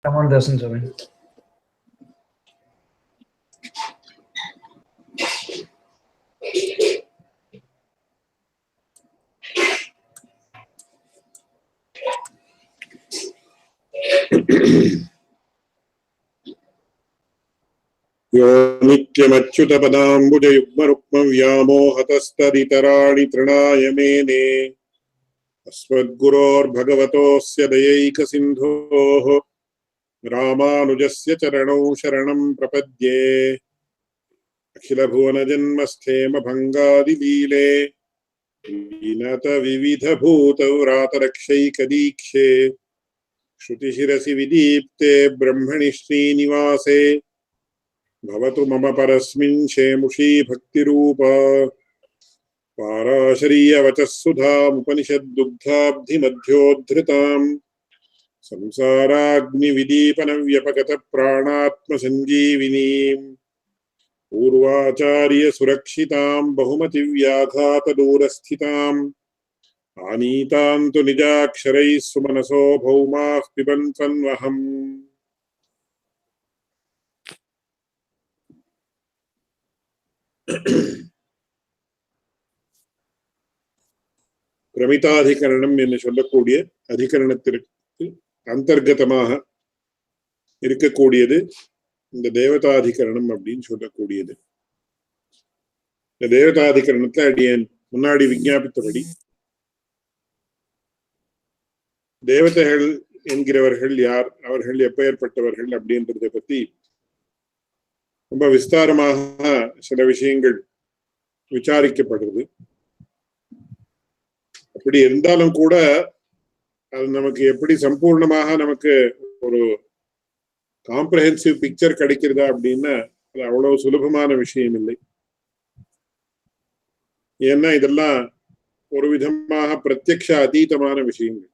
Someone doesn't join. यो नित्यमच्युतपदाम्बुजयुग्मरुक्मव्यामोहतस्तदितराणि तृणाय मेने अस्मद्गुरोर्भगवतोऽस्य दयैकसिन्धोः रामानुजस्य चरणौ शरणं प्रपद्ये अखिलभुवनजन्मस्थेमभङ्गादिलीले विनतविविधभूतव्रातरक्षैकदीक्षे श्रुतिशिरसि विदीप्ते ब्रह्मणि श्रीनिवासे भवतु मम परस्मिन् शेमुषी भक्तिरूपा पाराशरीयवचः सुधामुपनिषद्दुग्धाब्धिमध्योद्धृताम् संसाराग्निविदीपनव्यपगतप्राणात्मसञ्जीविनीम् पूर्वाचार्यसुरक्षिताम् बहुमतिव्याघातदूरस्थिताम् आनीताम् तु निजाक्षरैः सुमनसो भौमाः पिबन्त्वन्वहम्। பிரமிதாதிகரணம் என்று சொல்லக்கூடிய அதிகரணத்திற்கு அந்தர்கதமாக இருக்கக்கூடியது இந்த தேவதாதிகரணம் அப்படின்னு சொல்லக்கூடியது. இந்த தேவதாதிகரணத்துல அடியேன் முன்னாடி விஞ்ஞாபித்தபடி தேவதைகள் என்கிறவர்கள் யார், அவர்கள் எப்பேற்பட்டவர்கள் அப்படின்றத பத்தி ரொம்ப விஸ்தாரமாக சில விஷயங்கள் விசாரிக்கப்படுறது. அப்படி இருந்தாலும் கூட அது நமக்கு எப்படி சம்பூர்ணமாக நமக்கு ஒரு காம்ப்ரஹென்சிவ் பிக்சர் கிடைக்கிறதா அப்படின்னா அது அவ்வளவு சுலபமான விஷயம் இல்லை. ஏன்னா இதெல்லாம் ஒரு விதமாக பிரத்யக்ஷ அதீதமான விஷயங்கள்.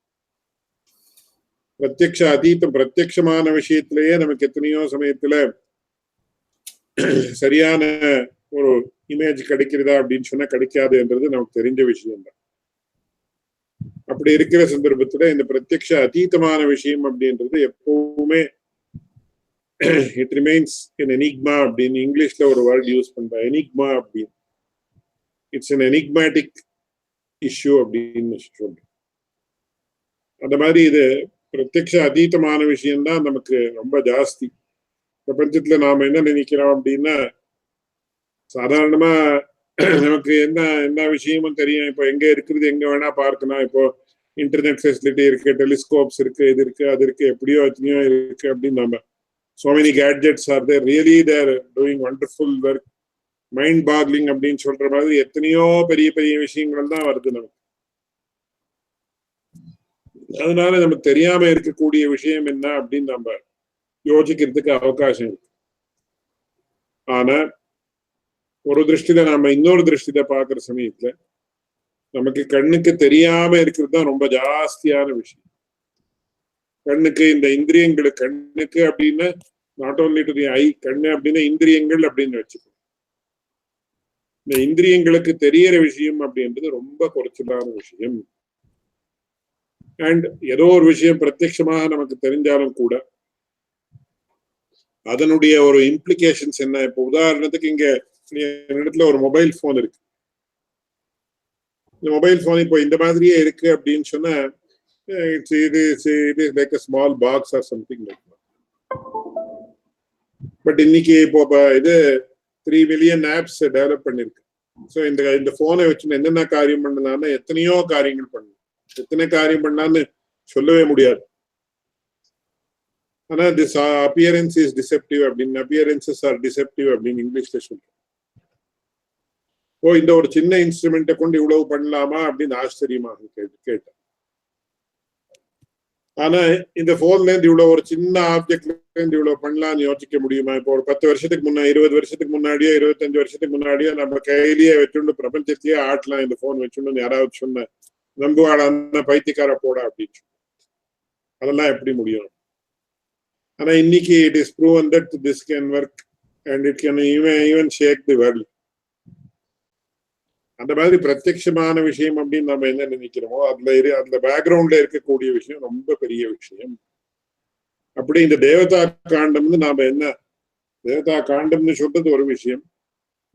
பிரத்யக்ஷ அதீதம் பிரத்யக்ஷமான விஷயத்திலேயே நமக்கு எத்தனையோ சமயத்துல சரியான ஒரு இமேஜ் கிடைக்கிறதா அப்படின்னு சொன்னா கிடைக்காதுன்றது நமக்கு தெரிஞ்ச விஷயம் தான். அப்படி இருக்கிற சந்தர்ப்பத்துல இந்த பிரத்யக்ஷ அதீதமான விஷயம் அப்படின்றது எப்பவுமே இட் ரிமைன்ஸ் இன் எனிக்மா அப்படின்னு இங்கிலீஷ்ல ஒரு வேர்ட் யூஸ் பண்றேன், எனிக்மா அப்படின்னு. இட்ஸ் an enigmatic இஷ்யூ அப்படின்னு சொல்றேன். அந்த மாதிரி இது பிரத்யக்ஷ அதீதமான விஷயம்தான் நமக்கு ரொம்ப ஜாஸ்தி. பிரபஞ்சத்துல நாம என்ன நினைக்கிறோம் அப்படின்னா சாதாரணமா நமக்கு என்ன விஷயமும் தெரியும். இப்போ எங்க இருக்கிறது எங்க வேணா பார்க்கலாம். இப்போ இன்டர்நெட் ஃபெசிலிட்டி இருக்கு, டெலிஸ்கோப்ஸ் இருக்கு, இது இருக்கு, அது இருக்கு, எப்படியோ எத்தனையோ இருக்கு அப்படின்னு நம்ம so many gadgets are there, really they are doing wonderful work, mind boggling அப்படின்னு சொல்ற மாதிரி எத்தனையோ பெரிய பெரிய விஷயங்கள் தான் வருது நமக்கு. அதனால நமக்கு தெரியாம இருக்கக்கூடிய விஷயம் என்ன அப்படின்னு நம்ம யோசிக்கிறதுக்கு அவகாசம் இருக்கு. ஆனா ஒரு திருஷ்டில நாம இன்னொரு திருஷ்டில பாக்குற சமயத்துல நமக்கு கண்ணுக்கு தெரியாம இருக்கிறது தான் ரொம்ப ஜாஸ்தியான விஷயம். கண்ணுக்கு இந்த இந்திரியங்களுக்கு கண்ணுக்கு அப்படின்னா நாட் ஓன்லி டு தி ஐ, கண்ணு அப்படின்னா இந்திரியங்கள் அப்படின்னு வச்சுக்கணும். இந்த இந்திரியங்களுக்கு தெரியற விஷயம் அப்படின்றது ரொம்ப குறைச்சலான விஷயம். அண்ட் ஏதோ ஒரு விஷயம் பிரத்யட்சமாக நமக்கு தெரிஞ்சாலும் கூட அதனுடைய ஒரு இம்ப்ளிகேஷன்ஸ் என்ன. இப்போ உதாரணத்துக்கு இங்க இடத்துல ஒரு மொபைல் போன் இருக்கு. இந்த மொபைல் போன் இப்போ இந்த மாதிரியே இருக்கு அப்படின்னு சொன்னா it is like a small box or something like that. But இன்னைக்கு இப்போ இது 3 million apps டெவலப் பண்ணிருக்கு. ஸோ இந்த போனை வச்சு என்னென்ன காரியம் பண்ணலாம்னா எத்தனையோ காரியங்கள் பண்ணலாம். எத்தனை காரியம் பண்ணலான்னு சொல்லவே முடியாது. ஆனா this appearance is deceptive அப்படின்னு, appearances are deceptive அப்படின்னு இங்கிலீஷ்ல சொல்றோம். ஓ இந்த ஒரு சின்ன இன்ஸ்ட்ருமெண்ட்டை கொண்டு இவ்வளவு பண்ணலாமா அப்படின்னு ஆச்சரியமாக கேட்டேன். ஆனா இந்த போன்ல இருந்து இவ்வளவு ஒரு சின்ன ஆப்ஜெக்ட்ல இருந்து இவ்வளவு பண்ணலாம்னு யோசிக்க முடியுமா? இப்போ ஒரு 10 வருஷத்துக்கு முன்னாடி, 20 வருஷத்துக்கு முன்னாடியோ, 25 வருஷத்துக்கு முன்னாடியோ நம்ம கையிலேயே வச்சுண்டு பிரபஞ்சத்தையே ஆட்டலாம் இந்த போன் வச்சுன்னு யாராவது சொன்ன நம்புவாடா பைத்தியக்கார போடா அப்படின்னு. அதெல்லாம் எப்படி முடியும்? ஆனா இன்னைக்கு it is proven that this can work and it can even shake the world. அந்த மாதிரி பிரத்யட்சமான விஷயம் அப்படின்னு நம்ம என்ன நினைக்கிறோமோ அந்த பேக்ரவுண்ட்ல இருக்கக்கூடிய விஷயம் ரொம்ப பெரிய விஷயம். அப்படி இந்த தேவதா காண்டம்னு நாம என்ன, தேவதா காண்டம்னு சொல்றது ஒரு விஷயம்,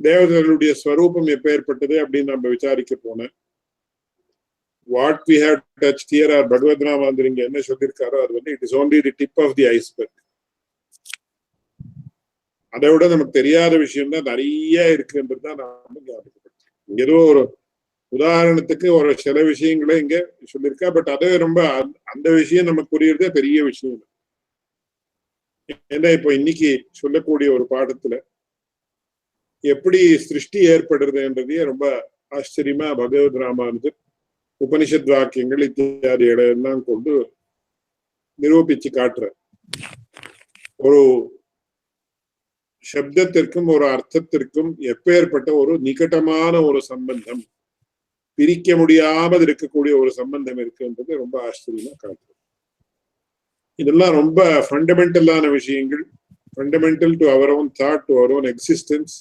தேவதைகளுடைய ஸ்வரூபம் எப்பேற்பட்டது அப்படின்னு நம்ம விசாரிக்க போனேன். What we have touched here are Bhagavad ராமாந்தர் இங்க என்ன சொல்லியிருக்காரோ அது வந்து it is only the tip of the iceberg. அதை விட நமக்கு தெரியாத விஷயம் தான் நிறைய இருக்குன்றது தான் நாம ஞாபகப்படுத்துறோம். ஏதோ ஒரு உதாரணத்துக்கு ஒரு சில விஷயங்களே இங்க சொல்லியிருக்கா, பட் அது ரொம்ப அந்த விஷயம் நமக்கு புரியுறதே பெரிய விஷயம். ஏன்னா இப்போ இன்னைக்கு சொல்லக்கூடிய ஒரு பாடத்துல எப்படி சிருஷ்டி ஏற்படுறதுன்றதையே ரொம்ப ஆச்சரியமா பகவத் ராமானுஜர் உபனிஷத் வாக்கியங்கள் இத்தியாதிகளை எல்லாம் கொண்டு நிரூபிச்சு காட்டுற. ஒரு சப்தத்திற்கும் ஒரு அர்த்தத்திற்கும் எப்பேற்பட்ட ஒரு நிகட்டமான ஒரு சம்பந்தம், பிரிக்க முடியாமல் இருக்கக்கூடிய ஒரு சம்பந்தம் இருக்குன்றது ரொம்ப ஆச்சரியமா காட்டுறது. இதெல்லாம் ரொம்ப ஃபண்டமெண்டலான விஷயங்கள், fundamental to our own thought, to our own existence.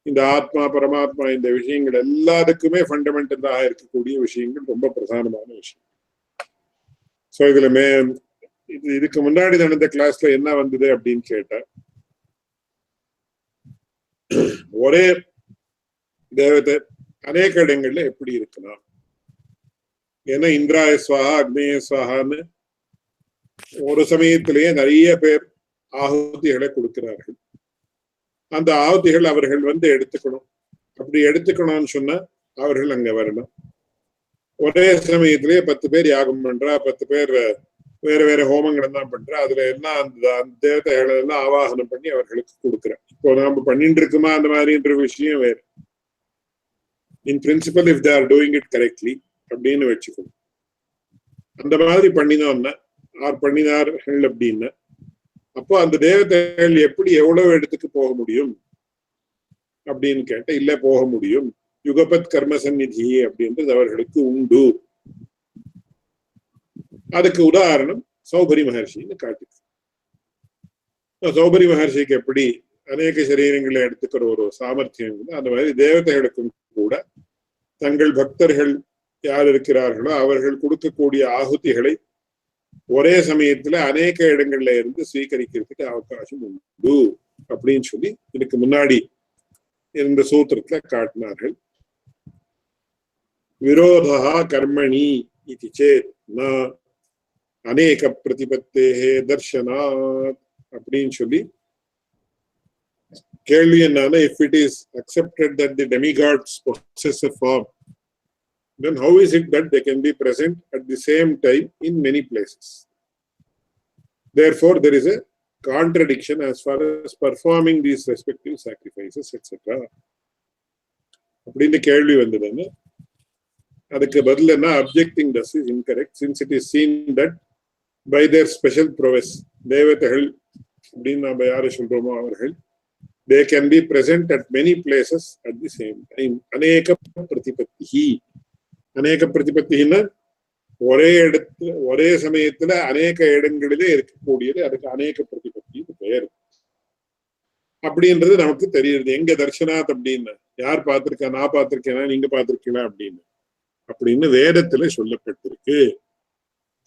இந்த ஆத்மா பரமாத்மா இந்த விஷயங்கள் எல்லாத்துக்குமே ஃபண்டமெண்டலாக இருக்கக்கூடிய விஷயங்கள், ரொம்ப பிரதானமான விஷயம். ஸோ இதுல இதுக்கு முன்னாடி நடந்த கிளாஸ்ல என்ன வந்தது அப்படின்னு கேட்டா, ஒரே தேவதை அநேக இடங்கள்ல எப்படி இருக்கலாம். ஏன்னா இந்திராய ஸ்வாஹா அக்னேய ஸ்வாஹான்னு ஒரு சமயத்திலேயே நிறைய பேர் ஆகுதிகளை கொடுக்கிறார்கள். அந்த ஆகுதிகள் அவர்கள் வந்து எடுத்துக்கணும். அப்படி எடுத்துக்கணும்னு சொன்னா அவர்கள் அங்க வரணும். ஒரே சமயத்திலேயே 10 பேர் யாகம் பண்றா, 10 பேர் வேற வேற ஹோமங்கள் தான் பண்றா. அதுல எல்லாம் அந்த தேவதைகளை எல்லாம் ஆவாகனம் பண்ணி அவர்களுக்கு கொடுக்குறேன். இப்போ நாம பண்ணிட்டு இருக்குமா அந்த மாதிரின்ற விஷயம் வேறு. In principle if they are doing it correctly அப்படின்னு வச்சுக்கணும். அந்த மாதிரி பண்ணினோம்னா பண்ணினார்கள் அப்படின்னா அப்போ அந்த தேவதைகள் எப்படி எவ்வளவு இடத்துக்கு போக முடியும் அப்படின்னு கேட்ட, இல்ல போக முடியும். யுகபத் கர்ம சந்நிதி அப்படின்றது அவர்களுக்கு உண்டு. அதுக்கு உதாரணம் சௌபரி மகர்ஷின்னு காட்டு. சௌபரி மகர்ஷிக்கு எப்படி அநேக சரீரங்களை எடுத்துக்கிற ஒரு சாமர்த்தியம் இருக்குது, அந்த மாதிரி தேவதைகளுக்கும் கூட தங்கள் பக்தர்கள் யார் இருக்கிறார்களோ அவர்கள் கொடுக்கக்கூடிய ஆகுதிகளை ஒரே சமயத்துல அநேக இடங்கள்ல இருந்து ஸ்வீகரிக்கிறதுக்கு அவகாசம் உண்டு அப்படின்னு சொல்லி இதுக்கு முன்னாடி இருந்த சூத்திரத்துல காட்டினார்கள். விரோதா கர்மணி இது சேத் ந அநேக பிரதிபத்தேஹே தர்ஷனாத் அப்படின்னு சொல்லி கேள்வி என்னன்னா, if it is accepted that the demigods possess a form, then how is it that they can be present at the same time in many places? Therefore, there is a contradiction as far as performing these respective sacrifices, etc. அப்படின்னு கேள்வி வந்ததுன்னு அதுக்கு பதில் என்ன, objecting thus is incorrect since it is seen that by their special prowess, தேவதைகள் அப்படின்னு நாம யாரை சொல்றோமோ அவர்கள் they can be present at many places at the same time. அநேக பிரதிபத்தி, அநேக பிரதிபத்தின்னா ஒரே இடத்துல ஒரே சமயத்துல அநேக இடங்களிலே இருக்கக்கூடியது, அதுக்கு அநேக பிரதிபத்தின்னு பெயர். அப்படின்றது நமக்கு தெரியுது. எங்க தர்ஷனாத் அப்படின்னு யார் பார்த்திருக்கா, நான் பார்த்திருக்கேனா, நீங்க பார்த்திருக்கீங்களா அப்படின்னு வேதத்துல சொல்லப்பட்டிருக்கு.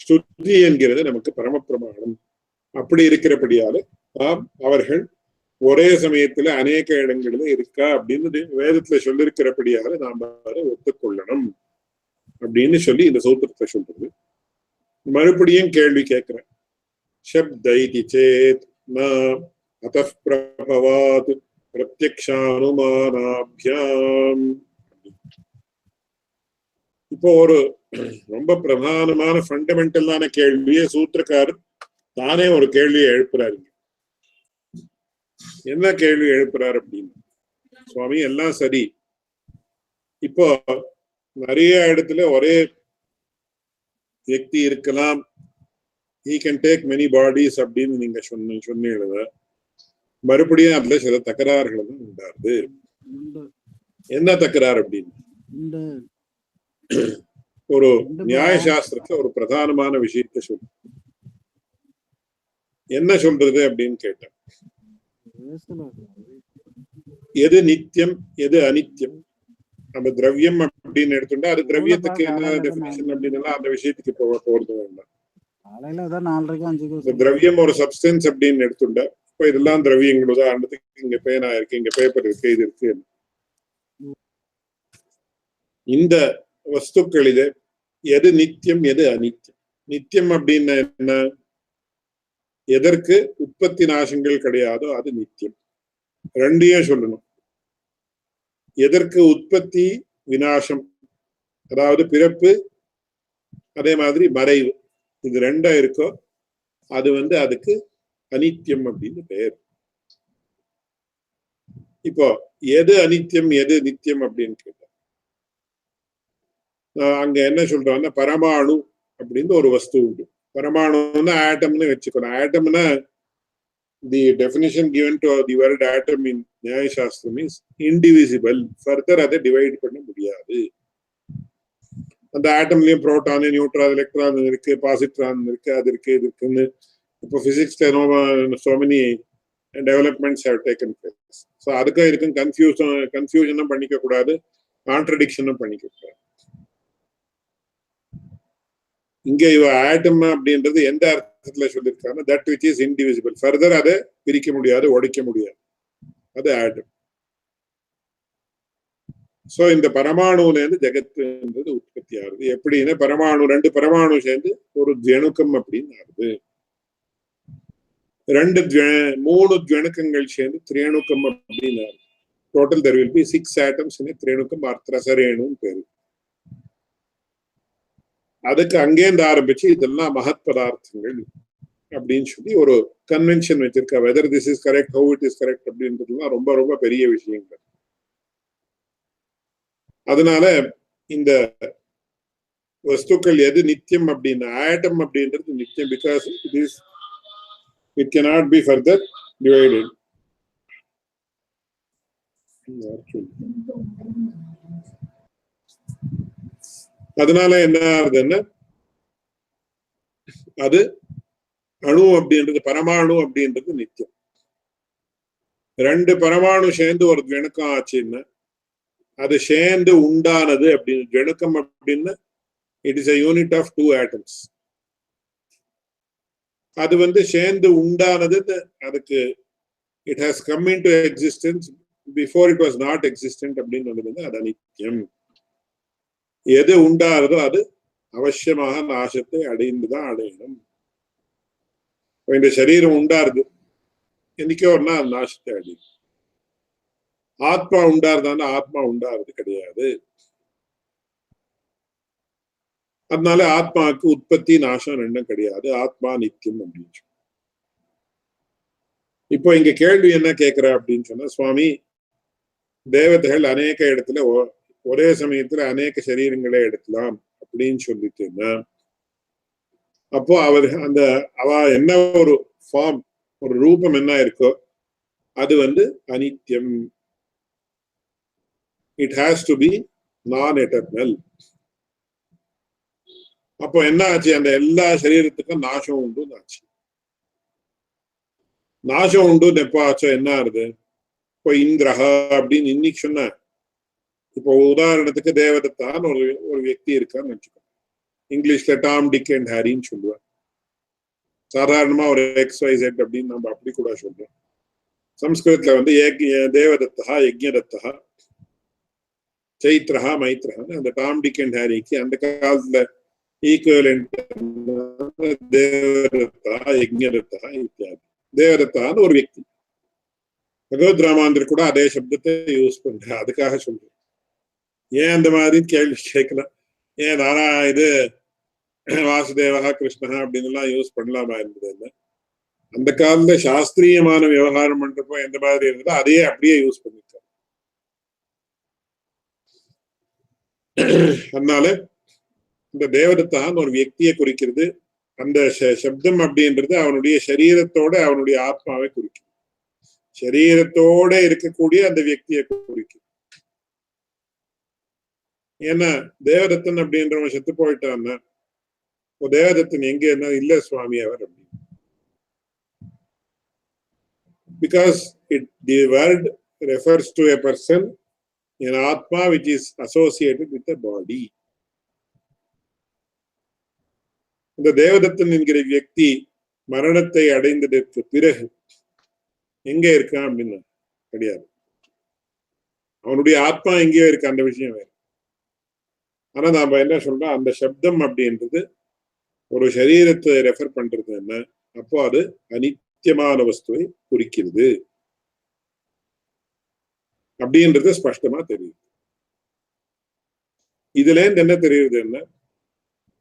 ஸ்துதி என்கிறது நமக்கு பரமப்பிரமாணம். அப்படி இருக்கிறபடியால அவர்கள் ஒரே சமயத்துல அநேக இடங்களில இருக்கா அப்படின்னு வேதத்துல சொல்லிருக்கிறபடியால நாம அதை ஒத்துக்கொள்ளணும் அப்படின்னு சொல்லி இந்த சூத்திரத்தை சொல்றது. மறுபடியும் கேள்வி கேட்கிறேன். சப்தைதி சேத் ந அதஃ பிரபவாத் பிரத்யக்ஷானுமானாப்யாம். இப்போ ஒரு ரொம்ப பிரதானமான ஃபண்டமெண்டலான கேள்வியை சூத்திரக்காரர் தானே ஒரு கேள்வியை எழுப்புறாரு. என்ன கேள்வி எழுப்புறாரு அப்படின்னு, சுவாமி எல்லாம் சரி, இப்போ நிறைய இடத்துல ஒரே வியக்தி இருக்கலாம், he can take many bodies அப்படின்னு நீங்க சொன்னீங்க. மறுபடியும் அதுல சில தகராறுகள் தான் உண்டாது. என்ன தகராறு அப்படின்னு, ஒரு நியாய சாஸ்திரத்துல ஒரு பிரதானமான விஷயத்த சொல்லு. என்ன சொல்றது அப்படின்னு கேட்டேன். எது நித்தியம் எது அனித்தியம்? நம்ம திரவியம் அப்படின்னு எடுத்துட்டா அது திரவியத்துக்கு என்ன டெபினிஷன் அப்படின்னு அந்த விஷயத்துக்கு போறது வேண்டாம். காலையில ஏதோ 4:30 5:00 திரவியம் ஒரு சப்ஸ்டன்ஸ் அப்படின்னு எடுத்துட்டா இப்ப இதெல்லாம் திரவியங்கள். உதாரணத்துக்கு இங்க பேனா இருக்கு, இங்க பேப்பர் இருக்கு, இது இருக்கு. இந்த வஸ்துக்களிலே எது நித்தியம் எது அனித்தியம்? நித்தியம் அப்படின்னு என்ன? எதற்கு உற்பத்தி நாசங்கள் கிடையாதோ அது நித்தியம். ரெண்டையும் சொல்லணும். எதற்கு உற்பத்தி விநாசம், அதாவது பிறப்பு, அதே மாதிரி மறைவு, இது ரெண்டா இருக்கோ அது அதுக்கு அனித்தியம் அப்படின்னு பெயர். இப்போ எது அனித்தியம் எது நித்தியம் அப்படின்னு கேட்டா அங்க என்ன சொல்றாங்கன்னா பரமாணு அப்படின்னு ஒரு வஸ்து உண்டு. பரமாணுன்னா ஆட்டம்னு வச்சுக்கணும். ஆட்டம்னா the definition given to the word atom in Nyaya Shastram is indivisible. Further அதை டிவைட் பண்ண முடியாது. அந்த ஆட்டம்லயும் புரோட்டான், நியூட்ரான், எலக்ட்ரான் இருக்கு, பாசிட்ரான் இருக்கு, அது இருக்கு, இது இருக்குன்னு இப்போ பிசிக்ஸ்ல so many developments have taken place. So அதுக்கும் இருக்கும் கன்ஃபியூஷனும் பண்ணிக்க கூடாது, கான்ட்ரடிக்ஷனும் பண்ணிக்க கூடாது. இங்க இவ ஆட்டம் அப்படின்றது எந்த அர்த்தத்துல சொல்லியிருக்காங்க? That which is indivisible. Further அதை பிரிக்க முடியாது, உடைக்க முடியாது, அது ஆட்டம். சோ இந்த பரமாணுல இருந்து ஜெகத்துன்றது உற்பத்தி ஆகுது. எப்படின்னா பரமாணு, ரெண்டு பரமாணு சேர்ந்து ஒரு ஜெணுக்கம் அப்படின்னு ஆகுது. மூணு ஜெணுக்கங்கள் சேர்ந்து திரேணுக்கம் அப்படின்னு ஆகுது. Total there will be 6 atoms in a திரேணுக்கம் ஆர் திரசரேணுன்னு பேரு. அதுக்கு அங்கேருந்து ஆரம்பிச்சு இதெல்லாம் மகத் பதார்த்தங்கள் அப்படின்னு சொல்லி ஒரு கன்வென்ஷன் வச்சிருக்கா. Whether this is correct, how it is correct அப்படின்றதுலாம் ரொம்ப ரொம்ப பெரிய விஷயங்கள். அதனால இந்த வஸ்துக்கள் எது நித்தியம் அப்படின்னா ஆட்டம் அப்படின்றது நித்தியம். Because it cannot be further divided. அதனால என்ன ஆகுதுன்னா அது அணு அப்படின்றது, பரமாணு அப்படின்றது நித்தியம். ரெண்டு பரமாணு சேர்ந்து ஒரு ஜெணுக்கம் ஆச்சுன்னா அது சேர்ந்து உண்டானது அப்படின்னு ஜெணுக்கம் அப்படின்னா it is a unit of 2 atoms. அது சேர்ந்து உண்டானது. அதுக்கு it has come into existence before it was not existent அப்படின்னு அது அனித்தியம். எது உண்டானதோ அது அவசியமாக நாசத்தை அடைந்துதான் அடையணும். இந்த சரீரம் உண்டாருது, என்னைக்கோ ஒரு நாள் நாசத்தை அடையும். ஆத்மா உண்டாருதான்னா ஆத்மா உண்டாருது கிடையாது. அதனால ஆத்மாவுக்கு உற்பத்தி நாசம் ரெண்டும் கிடையாது. ஆத்மா நித்தியம் அப்படின்னு சொல்லி. இப்போ இங்க கேள்வி என்ன கேட்கிற அப்படின்னு சொன்னா, சுவாமி தேவதைகள் அநேக இடத்துல ஒரே சமயத்துல அநேக சரீரங்களை எடுக்கலாம் அப்படின்னு சொல்லிட்டுன்னா அப்போ அவ என்ன ஒரு ஃபார்ம், ஒரு ரூபம் என்ன இருக்கோ அது அனித்தியம். இட் ஹாஸ் டு பி நான் எட்டர்னல். அப்போ என்ன ஆச்சு? அந்த எல்லா சரீரத்துக்கும் நாசம் உண்டு ஆச்சு. நாசம் உண்டு எப்போ ஆச்சோ என்ன ஆகுது? இப்போ இந்திரஹா அப்படின்னு இன்னைக்கு சொன்ன, இப்போ உதாரணத்துக்கு தேவதத்தான் ஒரு व्यक्ति இருக்கான்னு வச்சுக்கோ. இங்கிலீஷ்ல டாம், டிக் அண்ட் ஹாரின்னு சொல்லுவேன். சாதாரணமா ஒரு XYZ அப்படின்னு நம்ம அப்படி கூட சொல்றோம். சம்ஸ்கிருதத்துல தேவதத்தா, யஜ்ஞதத்தா, சைத்ரஹா, மைத்ரஹான்னு அந்த டாம், டிக் அண்ட் ஹாரிக்கு அந்த காலத்துல ஈக்குவலண்ட் தேவதத்தா, யஜ்ஞதத்தா இத்தியாதி. தேவதத்தான்னு ஒரு व्यक्ति. பகவத் ராமாந்தர் கூட அதே சப்தத்தை யூஸ் பண்ற. அதுக்காக சொல்றேன். ஏன் அந்த மாதிரி கேள்வி கேட்கலாம்? ஏன் நானா இது வாசுதேவா, கிருஷ்ணா அப்படின்னு எல்லாம் யூஸ் பண்ணலாமா இருந்தது? அந்த காலத்துல சாஸ்திரியமான விவகாரம் பண்றப்போ எந்த மாதிரி இருந்ததோ அதையே அப்படியே யூஸ் பண்ணிருக்காங்க. அதனால இந்த தேவதத்தான் ஒரு व्यक्तिயை குறிக்கிறது. அந்த சப்தம் அப்படின்றது அவனுடைய சரீரத்தோட அவனுடைய ஆத்மாவை குறிக்கும். சரீரத்தோட இருக்கக்கூடிய அந்த व्यक्तिயை குறிக்கும். ஏன்னா தேவதத்தன் அப்படின்றவன் செத்து போயிட்டான்னா தேவதத்தன் எங்க என்ன இல்ல சுவாமி அவர் அப்படின்னு. Because the word refers to a person, an atma which is associated with the body. இந்த தேவதத்தன் என்கிற வியக்தி மரணத்தை அடைந்ததற்கு பிறகு எங்க இருக்கான் அப்படின்னு கிடையாது. அவனுடைய ஆத்மா எங்கேயோ இருக்கு, அந்த விஷயம் வேற. ஆனா நாம என்ன சொல்றோம், அந்த சப்தம் அப்படின்றது ஒரு சரீரத்தை ரெஃபர் பண்றது என்ன, அப்போ அது அனித்தியமான வஸ்துவை குறிக்கிறது அப்படின்றது ஸ்பஷ்டமா தெரியுது. இதுல இருந்து என்ன தெரியுது, என்ன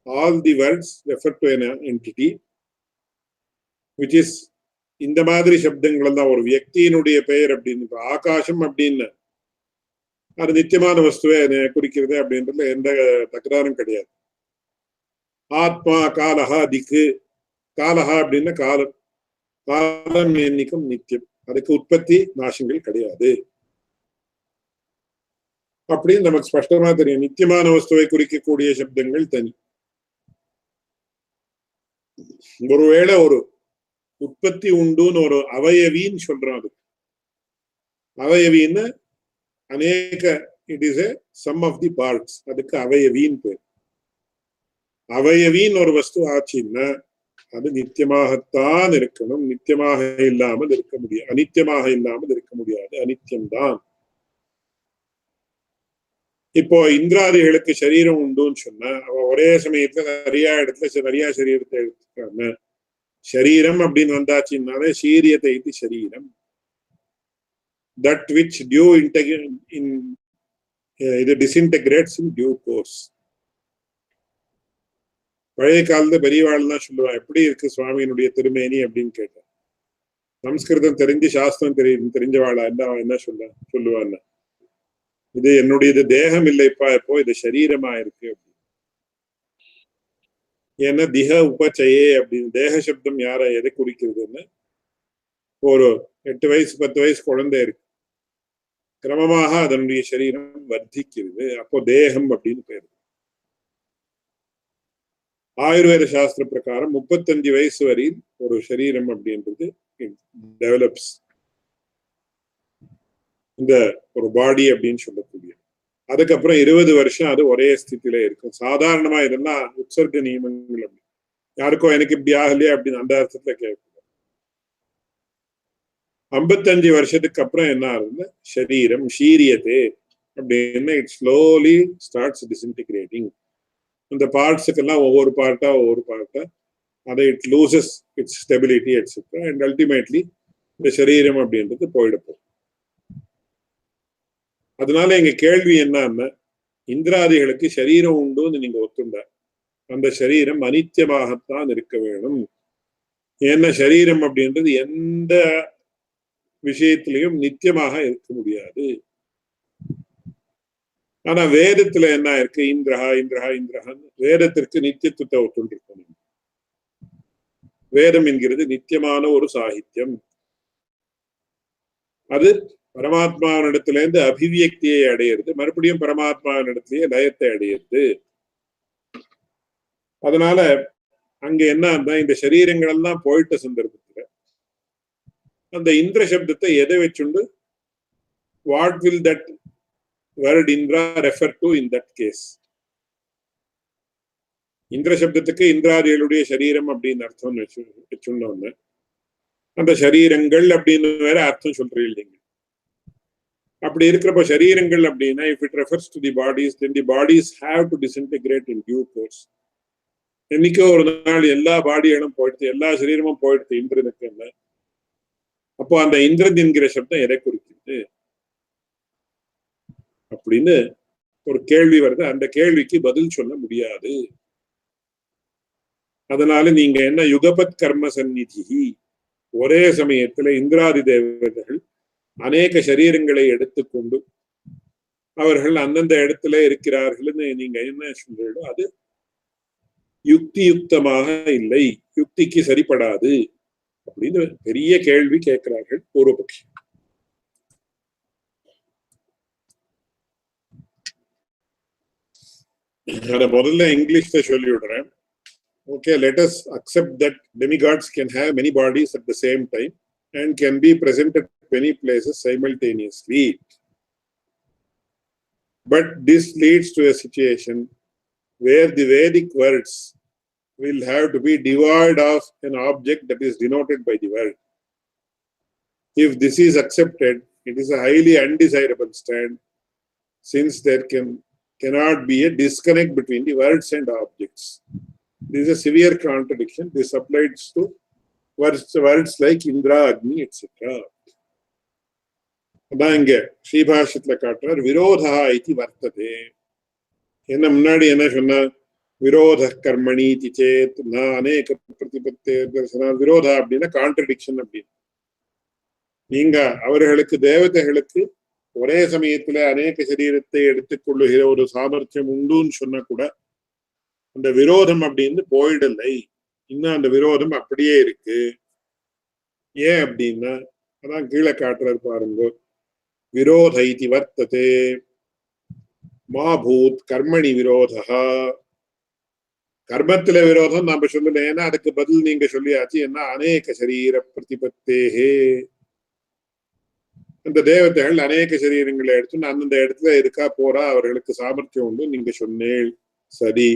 all the words refer to an entity which is இந்த மாதிரி சப்தங்கள் எல்லாம் ஒரு வியக்தியினுடைய பெயர் அப்படின்னு, ஆகாசம் அப்படின்னு அது நித்தியமான வஸ்துவை குறிக்கிறது அப்படின்றதுல எந்த தகராறும் கிடையாது. ஆத்மா, காலஹா, திக்கு, காலஹா அப்படின்னா காலம், காலம் எண்ணிக்கும் நித்தியம், அதுக்கு உற்பத்தி நாசங்கள் கிடையாது அப்படின்னு நமக்கு ஸ்பஷ்டமா தெரியும். நித்தியமான வஸ்துவை குறிக்கக்கூடிய சப்தங்கள் தனி. ஒருவேளை ஒரு உற்பத்தி உண்டுன்னு ஒரு அவயவின்னு சொல்றோம், அது அவயவின்னு அநேக, it is a sum of the parts, அதுக்கு அவயவின்னு பேர். அவயவின்னு ஒரு வஸ்து ஆச்சுன்னா அது நித்தியமாகத்தான் இருக்கணும், நித்தியமாக இல்லாமல் இருக்க முடியாது, அனித்தியமாக இல்லாமல் இருக்க முடியாது, அனித்தியம்தான். இப்போ இந்திராதிகளுக்கு சரீரம் உண்டுன்னு சொன்னா அவன் ஒரே சமயத்துல நிறைய இடத்துல நிறைய சரீரத்தை எடுத்துக்காம சரீரம் அப்படின்னு வந்தாச்சுன்னாலே சீரியத்தை இது சரீரம், that which due இது disintegrates in due course. பழைய காலத்துல பெரியவாள்லாம் சொல்லுவான், எப்படி இருக்கு சுவாமியினுடைய திருமேனி அப்படின்னு கேட்டான். சம்ஸ்கிருதம் தெரிஞ்சு சாஸ்திரம் தெரிஞ்சவாளா என்ன சொல்லுவான்னா, இது என்னுடைய தேகம் இல்லைப்பா, இப்போ இது சரீரமா இருக்கு அப்படின்னு. ஏன்னா திக உபச்சயே அப்படின்னு தேக சப்தம் எதை குறிக்கிறதுன்னு, ஒரு 8 வயசு 10 வயசு குழந்தை இருக்கு, கிரமமாக அதனுடைய சரீரம் வர்த்திக்கிறது, அப்போ தேகம் அப்படின்னு பேரு. ஆயுர்வேத சாஸ்திர பிரகாரம் 35 வயசு வரையில் ஒரு சரீரம் அப்படின்றது டெவலப்ஸ், இந்த ஒரு பாடி அப்படின்னு சொல்லக்கூடிய. அதுக்கப்புறம் 20 வருஷம் அது ஒரே ஸ்திதியில இருக்கும். சாதாரணமா இதெல்லாம் உற்சர்க நியமங்கள், அப்படி யாருக்கோ எனக்கு இப்படி ஆகலையே அப்படின்னு அந்த அர்த்தத்துல கேட்கக்கூடாது. 55 வருஷத்துக்கு அப்புறம் என்ன ஆகுதுன்னா சரீரம் ஷீரியத்தே அப்படின்னு இட் ஸ்லோலி ஸ்டார்ட்ஸ் டிஸ்இன்டிகிரேட்டிங். இந்த பார்ட்ஸுக்கெல்லாம் ஒவ்வொரு பார்ட்டா அதை it loses it's stability etcetera, and ultimately இந்த சரீரம் அப்படின்றது போயிடப்போம். அதனால எங்க கேள்வி என்னன்னா, இந்திராதிகளுக்கு சரீரம் உண்டுன்னு நீங்க ஒத்துண்டா அந்த சரீரம் அனித்தியமாகத்தான் இருக்க வேணும். ஏன்னா சரீரம் அப்படின்றது எந்த விஷயத்திலையும் நித்தியமாக இருக்க முடியாது. ஆனா வேதத்துல என்ன இருக்கு, இந்திரஹா இந்திரஹா இந்திரஹான்னு வேதத்திற்கு நித்தியத்துவத்தை ஒத்துண்டிருக்கணும். வேதம் என்கிறது நித்தியமான ஒரு சாகித்யம், அது பரமாத்மாவினிடத்திலேருந்து அபிவியக்தியை அடையிறது, மறுபடியும் பரமாத்மாவினிடத்திலேயே லயத்தை அடையிறது. அதனால அங்க என்ன, இந்த சரீரங்கள் எல்லாம் போயிட்ட சந்தர்ப்பத்துல அந்த இந்திர சப்தத்தை எதை வச்சுண்டு, what will that word Indra refer to in that case? இந்திர சப்தத்துக்கு இந்திராதிகளுடைய சரீரம் அப்படின்னு அர்த்தம் வச்சுட்டோம்னா அந்த சரீரங்கள் அப்படின்னு வேற அர்த்தம் சொல்றீங்க இல்லைங்க. அப்படி இருக்கிறப்ப சரீரங்கள் அப்படின்னா if it refers to the bodies, then the bodies have to disintegrate in due course. என்னைக்கோ ஒரு நாள் எல்லா பாடிகளும் போயிடுது, எல்லா சரீரமும் போயிடுது இந்திரனுக்கு என்ன. அப்போ அந்த இந்திரன் என்கிற சப்தம் எதை குறிக்கிறது அப்படின்னு ஒரு கேள்வி வருது. அந்த கேள்விக்கு பதில் சொல்ல முடியாது. அதனால நீங்க என்ன யுகபத் கர்ம சந்நிதி, ஒரே சமயத்துல இந்திராதி தேவதைகள் அநேக சரீரங்களை எடுத்துக்கொண்டு அவர்கள் அந்தந்த இடத்துல இருக்கிறார்கள்னு நீங்க என்ன சொல்றீங்களோ அது யுக்தியுக்தமாக இல்லை, யுக்திக்கு சரிப்படாது அப்படின்னு பெரிய கேள்வி கேட்கிறார்கள் பூர்வபக்ஷி. அத முதல்ல இங்கிலீஷ்ல சொல்லி விடுறேன். Okay, let us accept that demigods can have many bodies at the same time and can be present at many places simultaneously. But this leads to a situation where the Vedic words will have to be devoid of an object that is denoted by the word. If this is accepted, it is a highly undesirable stand, since there cannot be a disconnect between the words and objects. This is a severe contradiction. This applies to words like Indra, Agni, etc. அதான் இங்க ஸ்ரீபாஷ்யத்துல காட்டுறார், விரோதா இதி வர்த்ததே. என்ன முன்னாடி என்ன சொன்ன, விரோத கர்மணி சேத் அநேக பிரதிபத்தே தர்சனா. விரோதா அப்படின்னா கான்ட்ரடிக்ஷன் அப்படின்னு. நீங்க அவர்களுக்கு தேவதைகளுக்கு ஒரே சமயத்துல அநேக சரீரத்தை எடுத்துக்கொள்ளுகிற ஒரு சாமர்த்தியம் உண்டுன்னு சொன்னா கூட அந்த விரோதம் அப்படின்னு போயிடலை. இன்னும் அந்த விரோதம் அப்படியே இருக்கு. ஏன் அப்படின்னா அதான் கீழே காட்டுறாரு பாருங்க, விரோத இதி வர்த்ததே மா பூத் கர்மணி விரோதா. கர்மத்துல விரோதம் நாம சொல்லல, ஏன்னா அதுக்கு பதில் நீங்க சொல்லியாச்சு. என்ன, அநேக சரீர பிரதிபத்தேஹே. அந்த தேவதைகள் அநேக சரீரங்களை எடுத்து அந்தந்த இடத்துல இருக்கா போறா, அவர்களுக்கு சாமர்த்தியம் உண்டு நீங்க சொன்னேள். சரி.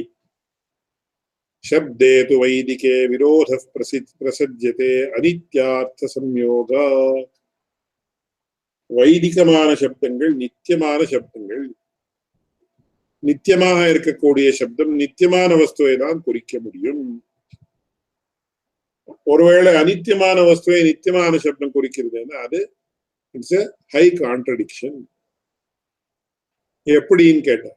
சப்தே து வைதிகே விரோத பிரசஜ்யதே அனித்யார்த்த சம்யோக. வைதிகமான சப்தங்கள் நித்தியமான சப்தங்கள். நித்தியமாக இருக்கக்கூடிய சப்தம் நித்தியமான வஸ்துவை தான் குறிக்க முடியும். ஒருவேளை அனித்தியமான வஸ்துவை நித்தியமான சப்தம் குறிக்கிறதுன்னா அது இட்ஸ் எ ஹை கான்ட்ரடிக்ஷன். எப்படின்னு கேட்டா,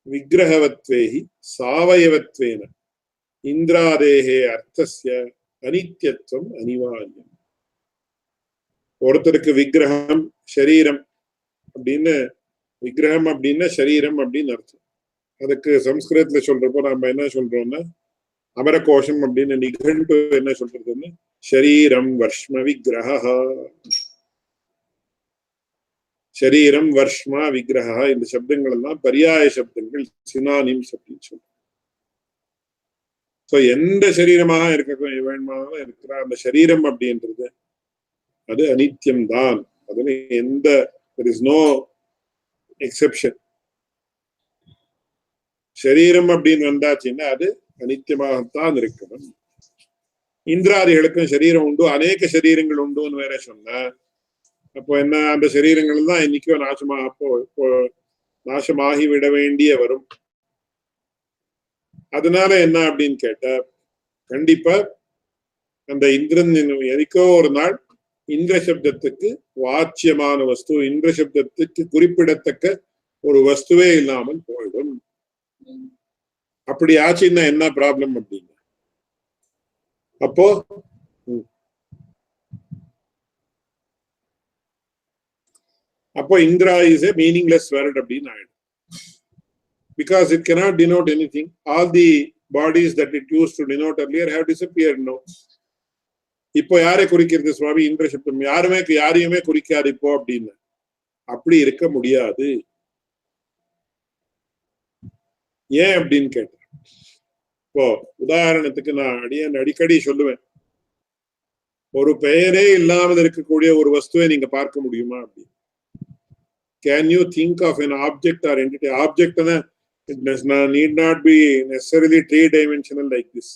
விக்கிரகவத்வேஹி சாவயவத்வேன இந்திராதேஹே அர்த்தஸ்ய அனித்யத்துவம் அனிவாரியம். ஒருத்தருக்கு விக்கிரகம் சரீரம் அப்படின்னு, விக்கிரகம் அப்படின்னா சரீரம் அப்படின்னு அர்த்தம். அதுக்கு சம்ஸ்கிருதத்துல சொல்றப்போ நம்ம என்ன சொல்றோம்னா, அமரகோஷம் அப்படின்னு நிகண்டு என்ன சொல்றதுன்னு, ஷரீரம் வர்ஷ்ம விக்கிரஹ. ஷரீரம் வர்ஷ்மா விக்கிரஹ இந்த சப்தங்கள் எல்லாம் பரியாய சப்தங்கள், சினானிம்ஸ் அப்படின்னு சொல்றோம். ஸோ எந்த சரீரமாக இருக்க வேணுமானாலும் இருக்கிற அந்த சரீரம் அப்படின்றது அது அனித்தியம்தான். அதுல எந்த there is no exception. சரீரம் அப்படின்னு வந்தாச்சுன்னா அது அனித்தியமாகத்தான் இருக்கணும். இந்திராதிகளுக்கும் சரீரம் உண்டு, அநேக சரீரங்கள் உண்டுன்னு வேற சொன்ன, அப்போ என்ன, அந்த சரீரங்கள் தான் இன்னைக்கோ நாசமாகி விட வேண்டிய வரும். அதனால என்ன அப்படின்னு கேட்டா, கண்டிப்பா அந்த இந்திரன் எதுக்கோ ஒரு நாள் இந்திர சப்தத்துக்கு வாச்சியமான வஸ்து, இந்திர சப்தத்துக்கு குறிப்பிடத்தக்க ஒரு வஸ்துவே இல்லாமல் போயிடும். அப்படி ஆச்சுன்னா என்ன ப்ராப்ளம் அப்படின்னு, அப்போ Indira is a meaningless word அப்படின்னு ஆயிடும். Because it cannot denote anything. All the bodies that it used to denote earlier have disappeared now. இப்போ யாரை குறிக்கிறது சுவாமி? இந்திர சப்தம் யாரையுமே குறிக்காது இப்போ அப்படின்னு. அப்படி இருக்க முடியாது. ஏன் அப்படின்னு கேட்டேன். இப்போ உதாரணத்துக்கு நான் அடிக்கடி சொல்லுவேன், ஒரு பெயரே இல்லாமல் இருக்கக்கூடிய ஒரு வஸ்துவை நீங்க பார்க்க முடியுமா அப்படின்னு. Can you think of an object or entity? Object it need not be necessarily three-dimensional like this.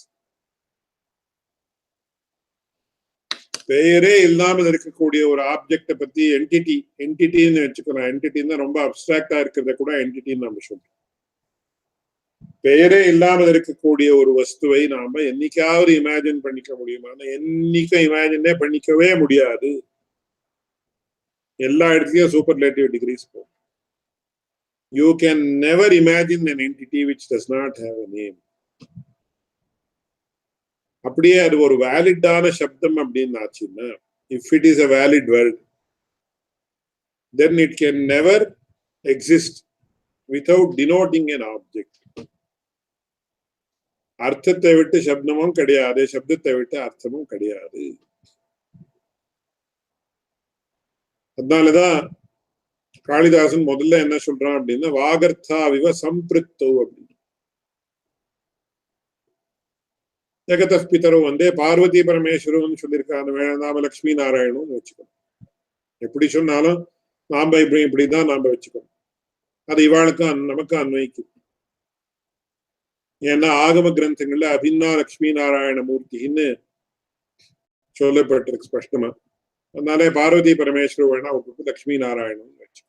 பெயரே இல்லாமல் இருக்கக்கூடிய ஒரு ஆப்ஜெக்டை பத்தி என்டிட்டின்னு வச்சுக்கணும். என்டிட்டின்னு ரொம்ப அப்டிராக்டா இருக்கிறத கூட என்டிட்டின்னு நம்ம சொல்றோம். பெயரே இல்லாமல் இருக்கக்கூடிய ஒரு வஸ்துவை நாம என்னைக்காவது இமேஜின் பண்ணிக்க முடியுமா? என்னைக்கும் இமேஜினே பண்ணிக்கவே முடியாது. எல்லா இடத்துலயும் சூப்பர்லேட்டிவ் டிகிரிஸ் போகும். You can never imagine an entity which does not have a name. அப்படியே அது ஒரு வேலிடான சப்தம் அப்படின்னு ஆச்சுன்னா, if it is a valid word, then it can never exist without denoting an object. அர்த்தத்தை விட்டு சப்தமும் கிடையாது, சப்தத்தை விட்டு அர்த்தமும் கிடையாது. அதனாலதான் காளிதாசன் முதல்ல என்ன சொல்றான் அப்படின்னா, வாகர்த்தாவிவ சம்பிருத்தோ அப்படின்னு. ஜெகத பிதரோ வந்தே பார்வதி பரமேஸ்வரன் சொல்லியிருக்காங்க. நாம லட்சுமி நாராயணன் வச்சுக்கணும். எப்படி சொன்னாலும் நாம இப்படிதான் நாம வச்சுக்கணும். அது இவாளுக்கும் நமக்கு அன்வைக்கும். ஏன்னா ஆகம கிரந்தங்கள்ல அபின்னா லட்சுமி நாராயண மூர்த்தின்னு சொல்லப்பட்டிருக்கு ஸ்பஷ்டமா. அதனாலே பார்வதி பரமேஸ்வர வேணா அவருக்கு லட்சுமி நாராயணன் வச்சு.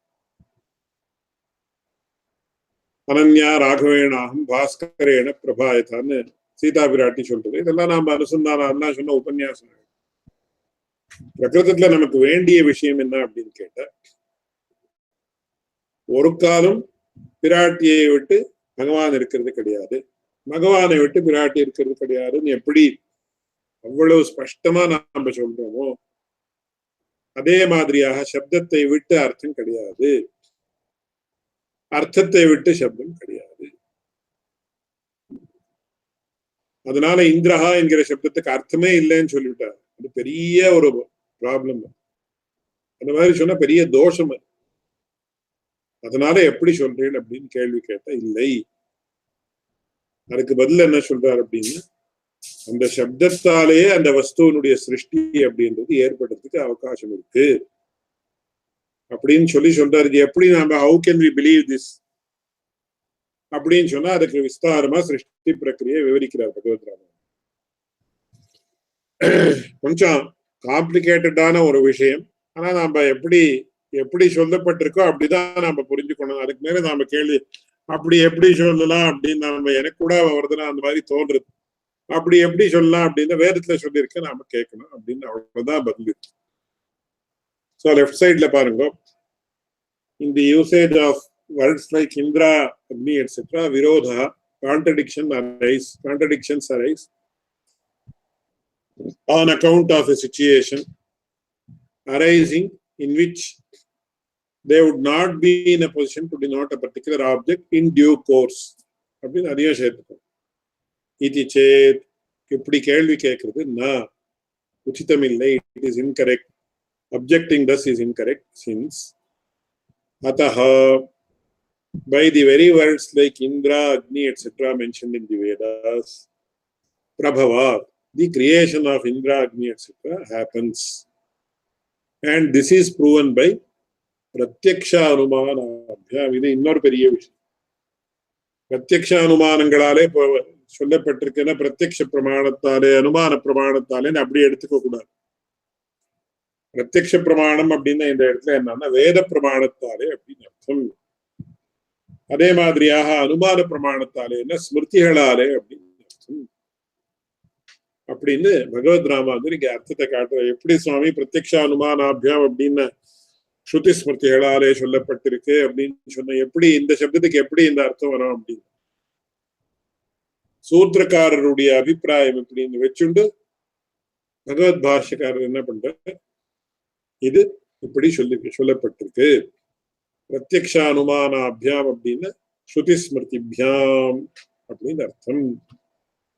அனன்யா ராகவேணாகம் பாஸ்கரேன பிரபாயத்தான்னு சீதா பிராட்டி சொல்றது. இதெல்லாம் நாம அனுசந்தானம் அண்ணா சொன்ன உபன்யாசம். பிரகிருதத்துல நமக்கு வேண்டிய விஷயம் என்ன அப்படின்னு கேட்டா, ஒரு காலம் பிராட்டியை விட்டு பகவான் இருக்கிறது கிடையாது, பகவானை விட்டு பிராட்டி இருக்கிறது கிடையாதுன்னு எப்படி அவ்வளவு ஸ்பஷ்டமா நாம சொல்றோமோ, அதே மாதிரியாக சப்தத்தை விட்டு அர்த்தம் கிடையாது, அர்த்தத்தை விட்டு சப்தம் கிடையாது. அதனால இந்திரஹா என்கிற சப்தத்துக்கு அர்த்தமே இல்லைன்னு சொல்லிவிட்டார். அது பெரிய ஒரு ப்ராப்ளம். அந்த மாதிரி சொன்னா பெரிய தோஷம். அதனால எப்படி சொல்றேன் அப்படின்னு கேள்வி கேட்டா, இல்லை, அதுக்கு பதில் என்ன சொல்றாரு அப்படின்னா, அந்த சப்தத்தாலே அந்த வஸ்துவனுடைய சிருஷ்டி அப்படின்றது ஏற்படுறதுக்கு அவகாசம் இருக்கு அப்படின்னு சொல்றாரு. எப்படி நாம how can we believe this அப்படின்னு சொன்னா அதுக்கு விஸ்தாரமா சிருஷ்டி பிரக்கிரியை விவரிக்கிறார் பகவத் ராமன். கொஞ்சம் காம்ப்ளிகேட்டடான ஒரு விஷயம். ஆனா நாம எப்படி சொல்லப்பட்டிருக்கோ அப்படிதான் நாம புரிஞ்சுக்கணும். அதுக்கு மேல நாம கேள்வி அப்படி எப்படி சொல்லலாம் அப்படின்னு நாம எனக்கு கூட வருதுன்னா அந்த மாதிரி தோன்றுது. அப்படி எப்படி சொல்லலாம் அப்படின்னு வேதத்துல சொல்லியிருக்க நாம கேட்கணும் அப்படின்னு அவ்வளவுதான் பதில். ஸோ லெஃப்ட் சைட்ல பாருங்க, in the usage of words like Indra, Agni, etc., Virodha, contradictions arise on account of a situation arising in which they would not be in a position to denote a particular object in due course. அப்படின்னு அதையும் சேர்த்துக்கணும். இது சேத் இப்படி கேள்வி கேட்கறது நான் உச்சிதம் இல்லை, it is incorrect. Objecting thus is incorrect since Ataha, by the very words like Indra, Agni, etc. mentioned in the Vedas, Prabhava, the creation of Indra, Agni, etc. happens. And this is proven by Pratyaksha Anumanabhyam. இது இன்னொரு பெரிய விஷயம். பிரத்யக்ஷ அனுமானங்களாலே சொல்லப்பட்டிருக்கிற பிரத்யக்ஷ பிரமாணத்தாலே அனுமான பிரமாணத்தாலே அப்படி எடுத்துக்க கூடாது. பிரத்யக்ஷ பிரமாணம் அப்படின்னா இந்த இடத்துல என்னன்னா வேத பிரமாணத்தாலே அப்படின்னு அர்த்தம். அதே மாதிரியாக அனுமான பிரமாணத்தாலே என்ன ஸ்மிருதிகளாலே அப்படின்னு அர்த்தம் அப்படின்னு பகவத் ராமானுஜர் இங்க அர்த்தத்தை காட்டுற. எப்படி சுவாமி பிரத்யக்ஷ அனுமானாபியாம் அப்படின்னு ஸ்ருதி ஸ்மிருதிகளாலே சொல்லப்பட்டிருக்கு அப்படின்னு சொன்ன, எப்படி இந்த சப்தத்துக்கு எப்படி இந்த அர்த்தம் வரும் அப்படின்னு சூத்திரக்காரருடைய அபிப்பிராயம் எப்படின்னு வச்சுண்டு பகவத் பாஷ்யக்காரர் என்ன பண்ற, இது இப்படி சொல்லப்பட்டிருக்கு. பிரத்யக்ஷ அனுமானாபியாம் அப்படின்னு ஸ்ருதி ஸ்மிருதிபியாம் அப்படின்னு அர்த்தம்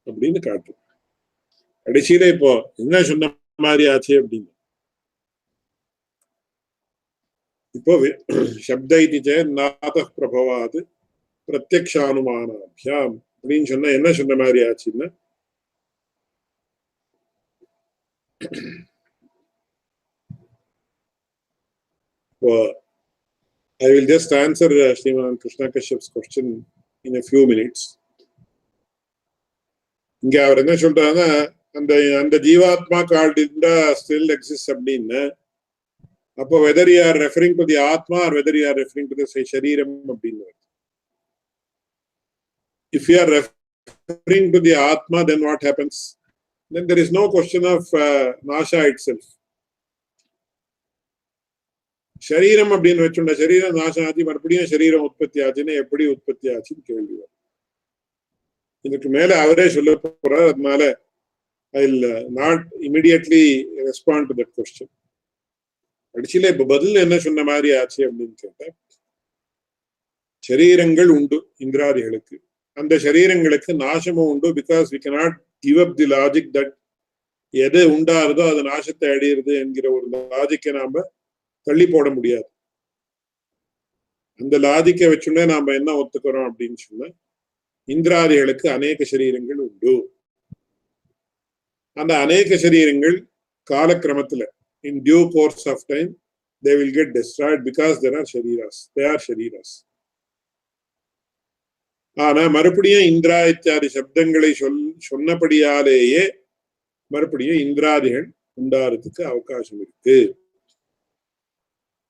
அப்படின்னு காட்டும். கடைசியில இப்போ என்ன சொன்ன மாதிரி ஆச்சு அப்படின்னு, இப்போ சப்த இது நாத பிரபவாது பிரத்யக்ஷ அனுமானாபியாம் அப்படின்னு சொன்ன என்ன சொன்ன மாதிரி ஆச்சுன்னா, I will just answer Sriman Krishna Kashyap's question in a few minutes. இங்க அவர் என்ன சொல்றாருன்னா, அந்த ஜீவாத்மா called Indra still exists அப்படின்னு, அப்போ whether you are referring to the Atma or whether you are referring to the Shariram அப்படின்னு. If you are referring to the Atma, then what happens? Then there is no question of Nasha itself. சரீரம் அப்படின்னு வச்சுண்ட சரீரம் நாசம் ஆச்சு, மறுபடியும் சரீரம் உற்பத்தி ஆச்சுன்னா எப்படி உற்பத்தி ஆச்சுன்னு கேள்வி வரும். இதுக்கு மேல அவரே சொல்ல போறார். அதனால I will not immediately respond to that question. கடைசியில இப்ப பதில் என்ன சொன்ன மாதிரி ஆச்சு அப்படின்னு கேட்டா, சரீரங்கள் உண்டு இந்திராதிகளுக்கு, அந்த சரீரங்களுக்கு நாசமும் உண்டு. Because we cannot give up the logic that எது உண்டாருதோ அது நாசத்தை அடையிறது என்கிற ஒரு லாஜிக்கை நாம தள்ளி போட முடியாது. அந்த லாஜிக்கை வச்சுன்னே நாம என்ன ஒத்துக்கிறோம் அப்படின்னு சொன்னா, இந்திராதிகளுக்கு அநேக சரீரங்கள் உண்டு. அந்த அநேக சரீரங்கள் காலக்கிரமத்துல in due course of time they will get destroyed because they are shariras. ஆனா மறுபடியும் இந்திரா இத்தியாதி சப்தங்களை சொன்னபடியாலேயே மறுபடியும் இந்திராதிகள் உண்டாறதுக்கு அவகாசம் இருக்கு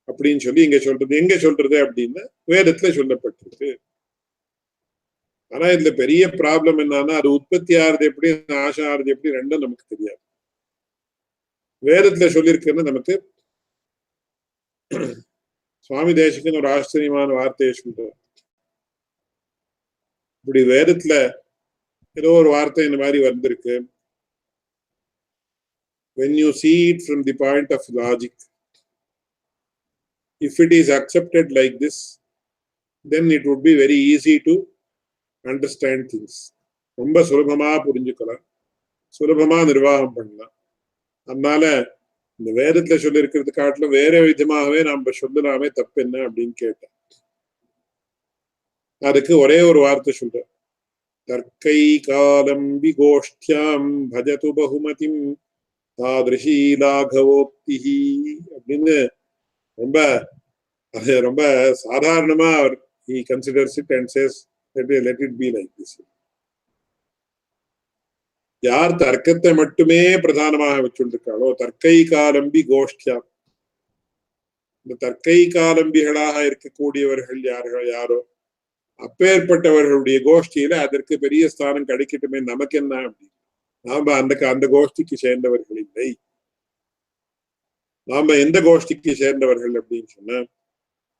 அப்படின்னு சொல்லி இங்க சொல்றது. எங்க சொல்றது அப்படின்னா வேதத்துல சொல்லப்பட்டிருக்கு. ஆனா இதுல பெரிய ப்ராப்ளம் என்னன்னா அது உற்பத்தி ஆறுது எப்படி நாசம் ஆறுது எப்படி ரெண்டும் நமக்கு தெரியாது. வேதத்துல சொல்லியிருக்குன்னு நமக்கு சுவாமி தேசிகன் ஒரு ஆச்சரியமான வார்த்தையை சொல்றார். இப்படி வேதத்துல ஏதோ ஒரு வார்த்தை இந்த மாதிரி வந்திருக்கு. When you see it from the point of logic, if it is accepted like this, then it would be very easy to understand things. ரொம்ப சுலபமா புரிஞ்சுக்கலாம், சுலபமா நிர்வாகம் பண்ணலாம். அதனால இந்த வேதத்துல சொல்லி இருக்கிறது காட்டிலும் வேற விதமாகவே நாம சொல்லலாமே, தப்பு என்ன அப்படின்னு கேட்டேன். அதுக்கு ஒரே ஒரு வார்த்தை சொல்ற, தர்க்கை காலம் விகோஷ்டியாம் பஜது பகுமதிம் தாதிருஷி லாகவோக்திஹி அப்படின்னு ரொம்ப ரொம்ப சாதாரணமா he considers it and says let it be like this. யார் தர்க்கத்தை மட்டுமே பிரதானமாக வச்சுருக்காளோ, தர்க்கை காலம்பி கோஷ்டியா, இந்த தர்க்கை காலம்பிகளாக இருக்கக்கூடியவர்கள் யாரோ அப்பேற்பட்டவர்களுடைய கோஷ்டியில அதற்கு பெரிய ஸ்தானம் கிடைக்கட்டுமே, நமக்கு என்ன அப்படின்னு. நாம அந்த கோஷ்டிக்கு சேர்ந்தவர்கள் இல்லை. நாம எந்த கோஷ்டிக்கு சேர்ந்தவர்கள் அப்படின்னு சொன்ன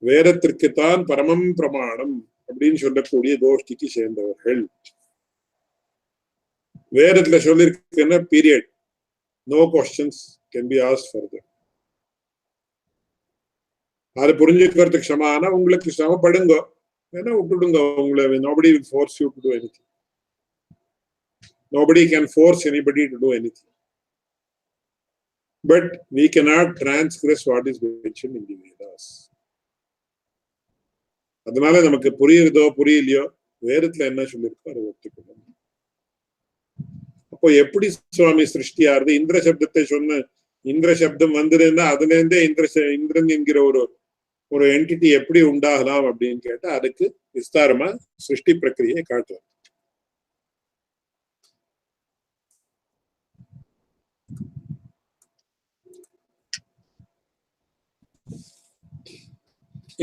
வேதத்திற்குத்தான் பரமம் பிரமாணம் அப்படின்னு சொல்லக்கூடிய கோஷ்டிக்கு சேர்ந்தவர்கள். வேதத்துல சொல்லிருக்குன்னா period, no questions can be asked further. அது புரிஞ்சுக்கிறதுக்கு சமான உங்களுக்கு சிரமப்படுங்க, வேணா விட்டுடுங்க உங்களை. nobody will force you to do anything. Nobody can force anybody to do anything. But we cannot transgress what is mentioned in the Vedas. அதனால நமக்கு புரியுறதோ புரியலையோ வேதத்துல என்ன சொல்லியிருக்கோ அதை ஒத்துக்கணும். அப்போ எப்படி சுவாமி சிருஷ்டியாருது? இந்திர சப்தத்தை சொன்ன இந்திர சப்தம் வந்ததுன்னா அதுல இருந்தே இந்திரன் என்கிற ஒரு என்டிட்டி எப்படி உண்டாகலாம் அப்படின்னு கேட்டா அதுக்கு விஸ்தாரமா சிருஷ்டி பிரக்கிரியை காட்டுவோம்.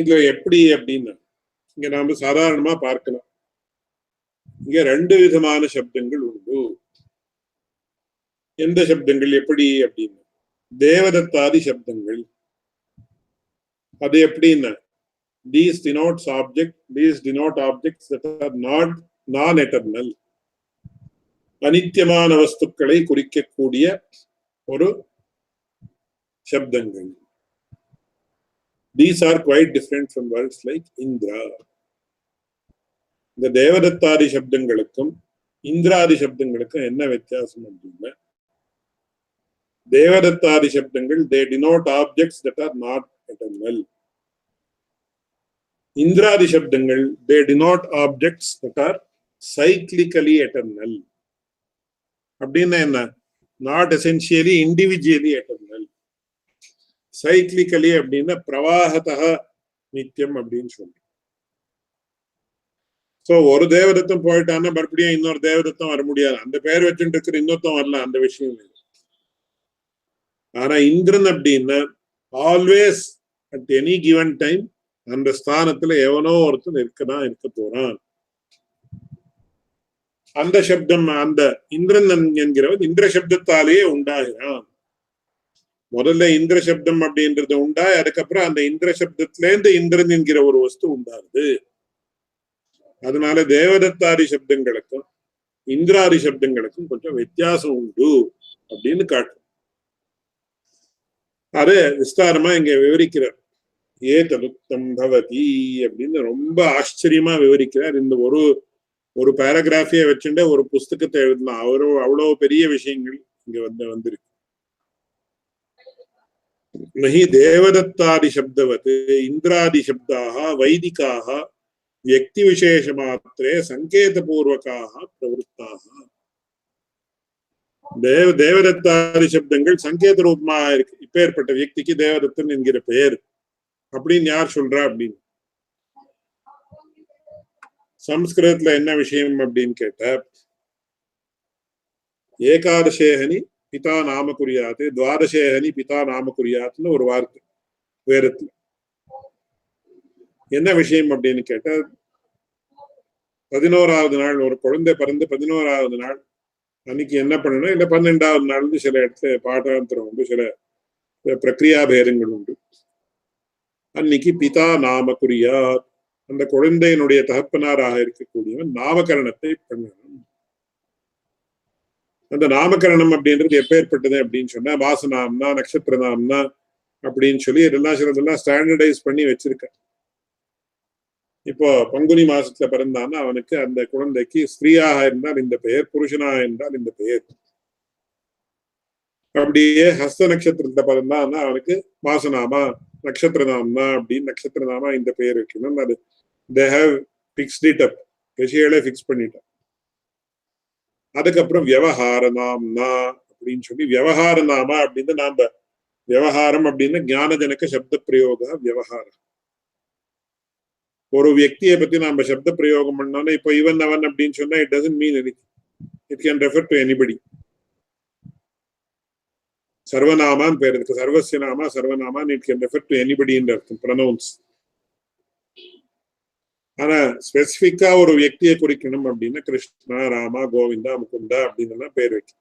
இதுல எப்படி அப்படின்னு இங்க நாம சாதாரணமா பார்க்கலாம். இங்க ரெண்டு விதமான சப்தங்கள் உண்டு. எந்த சப்தங்கள் எப்படி அப்படின்னு, தேவதத்தாதி சப்தங்கள். அது எப்படின்னா these denote objects that are not non-eternal. அனித்தியமான வஸ்துக்களை குறிக்கக்கூடிய ஒரு சப்தங்கள். These are quite different from words like Indra. இந்த தேவதத்தாதி சப்தங்களுக்கும் இந்திராதி சப்தங்களுக்கும் என்ன வித்தியாசம் அப்படின்னா, தேவதத்தாதி சப்தங்கள் they denote objects that are not eternal. இந்திராதி சப்தங்கள் they denote objects that are cyclically eternal. அப்படின்னா என்ன, not essentially individually eternal. சைக்ளிக்கலி அப்படின்னா பிரவாகத்தக நித்தியம் அப்படின்னு சொல்லி. சோ ஒரு தேவதத்தம் போயிட்டான்னா மறுபடியும் இன்னொரு தேவதத்தம் வர முடியாது. அந்த பெயர் வச்சுட்டு இருக்கிற இன்னொருத்தம் வரல, அந்த விஷயம் இல்லை. ஆனா இந்திரன் அப்படின்னா always at any given time அந்த ஸ்தானத்துல எவனோ ஒருத்தன் இருக்க போறான். அந்த சப்தம், அந்த இந்திரன் என்கிறவன் இந்திர சப்தத்தாலேயே உண்டாகிறான். முதல்ல இந்திர சப்தம் அப்படின்றது உண்டாய், அதுக்கப்புறம் அந்த இந்திர சப்தத்துல இருந்து இந்திரன் என்கிற ஒரு வஸ்து உண்டாகுது. அதனால தேவதத்தாதி சப்தங்களுக்கும் இந்திராதி சப்தங்களுக்கும் கொஞ்சம் வித்தியாசம் உண்டு அப்படின்னு காட்டும். அது விஸ்தாரமா இங்க விவரிக்கிறார். ஏதலுக்தம் பவதி அப்படின்னு ரொம்ப ஆச்சரியமா விவரிக்கிறார். இந்த ஒரு பேராகிராஃபிய வச்சுட்டு ஒரு புஸ்தகத்தை எழுதலாம். அவ்வளவு பெரிய விஷயங்கள் இங்க வந்திருக்கு. நஹி தேவதத்தாதி சப்தவத் இந்திராதி சப்தாக வைதிகாக வியக்தி விசேஷ மாத்திரே சங்கேத பூர்வகாக பிரவருத்தாக. தேவதத்தாதி சப்தங்கள் சங்கேத ரூபமாக இருக்கு. இப்பேற்பட்ட வியக்திக்கு தேவதத்தன் என்கிற பெயர் அப்படின்னு யார் சொல்றா அப்படின்னு சம்ஸ்கிருதத்துல என்ன விஷயம் அப்படின்னு கேட்ட, ஏகாதசேகனி பிதா நாம குறியாத்து, துவாதசேகனி பிதா நாம குறியாத்துன்னு ஒரு வார்த்தை வேதத்துல. என்ன விஷயம் அப்படின்னு கேட்ட, 11வது நாள் ஒரு குழந்தை பிறந்து 11வது நாள் அன்னைக்கு என்ன பண்ணணும், இல்ல 12வது நாள் சில இடத்துல பாட்டாந்தரம் உண்டு, சில பிரக்ரியா பேதங்கள் உண்டு. அன்னைக்கு பிதா நாம குறியாத், அந்த குழந்தையினுடைய தகப்பனாராக இருக்கக்கூடியவன் நாமகரணத்தை பண்ணணும். அந்த நாமகரணம் அப்படின்றது எப்பேற்பட்டது அப்படின்னு சொன்னா, வாசனாம்னா நட்சத்திரநாம்னா அப்படின்னு சொல்லி இதெல்லாம் சிலதெல்லாம் ஸ்டாண்டர்டைஸ் பண்ணி வச்சிருக்க. இப்போ பங்குனி மாசத்துல பிறந்தான்னா அவனுக்கு அந்த குழந்தைக்கு ஸ்திரீயாக இருந்தால் இந்த பெயர், புருஷனாக இருந்தால் இந்த பெயர். அப்படியே ஹஸ்த நட்சத்திரத்துல பிறந்தான்னா அவனுக்கு வாசனாமா நட்சத்திரநாம்னா அப்படின்னு நட்சத்திரநாமா இந்த பெயர் வைக்கணும். அது they have fixed it up, விஷயங்களே ஃபிக்ஸ் பண்ணிட்டான். அதுக்கப்புறம் விவகார நாம்னா அப்படின்னு சொல்லி, விவகார நாமா அப்படின்னு நாம விவகாரம் அப்படின்னு ஞானஜனக சப்த பிரயோக விவகாரம். ஒரு வியக்தியை பத்தி நாம சப்த பிரயோகம் பண்ணோம்னா, இப்போ இவன் அவன் அப்படின்னு சொன்னா it doesn't mean anything. It can refer to anybody. சர்வநாமான்னு பேர் இருக்கு, சர்வஸ்ய நாமா சர்வநாமான், இட் கேன் ரெஃபர் டு எனிபடின்னு அர்த்தம், ப்ரொனவுன்ஸ். ஆனா ஸ்பெசிபிக்கா ஒரு வியக்தியை குறிக்கணும் அப்படின்னா கிருஷ்ணா, ராமா, கோவிந்தா, முகுந்தா அப்படின்னு எல்லாம் பேர் வைக்கும்.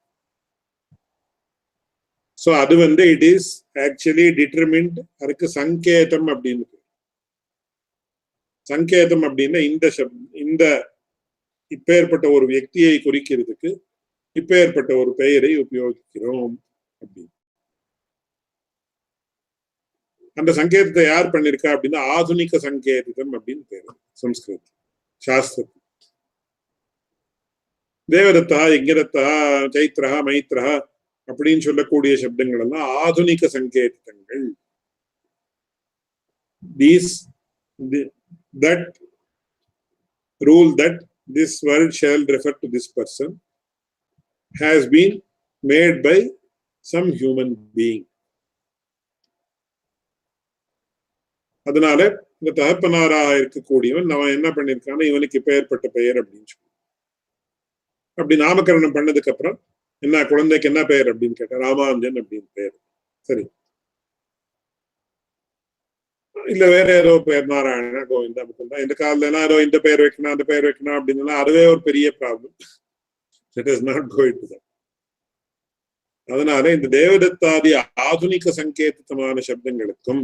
சோ அது இட் இஸ் ஆக்சுவலி டிட்டர்மின்ட். அதுக்கு சங்கேதம் அப்படின்னு. சங்கேதம் அப்படின்னா இந்த இப்பேற்பட்ட ஒரு வியக்தியை குறிக்கிறதுக்கு இப்பேற்பட்ட ஒரு பெயரை உபயோகிக்கிறோம் அப்படின்னு. அந்த சங்கேதத்தை யார் பண்ணிருக்கா அப்படின்னா ஆதுனிக சங்கேதிதம் அப்படின்னு பேரு சம்ஸ்கிருத சாஸ்திரம். தேவதத்தா, யஜ்ஞதத்தா, சைத்ரா, மைத்ரா அப்படின்னு சொல்லக்கூடிய சப்தங்கள் எல்லாம் ஆதுனிக சங்கேதிதங்கள். That rule that this word shall refer to this person has been made by some human being. அதனால இந்த தகப்பனாராக இருக்கக்கூடியவன் அவன் என்ன பண்ணிருக்கான, இவனுக்கு பெயர்பட்ட பெயர் அப்படின்னு சொல்லி அப்படி நாமகரணம் பண்ணதுக்கு அப்புறம் என்ன, குழந்தைக்கு என்ன பெயர் அப்படின்னு கேட்டா ராமானுஜன் அப்படின்னு பெயர். சரி, இல்ல வேற ஏதோ பேர், நாராயண, கோவிந்தா, முகுந்தா, இந்த காலத்துல எல்லாம் ஏதோ இந்த பெயர் வைக்கணும் அந்த பெயர் வைக்கணும் அப்படின்னு அதுவே ஒரு பெரிய problem. Let us not go into that. அதனால இந்த தேவதத்தாதி ஆதுனிக சங்கேதிதமான சப்தங்களுக்கும்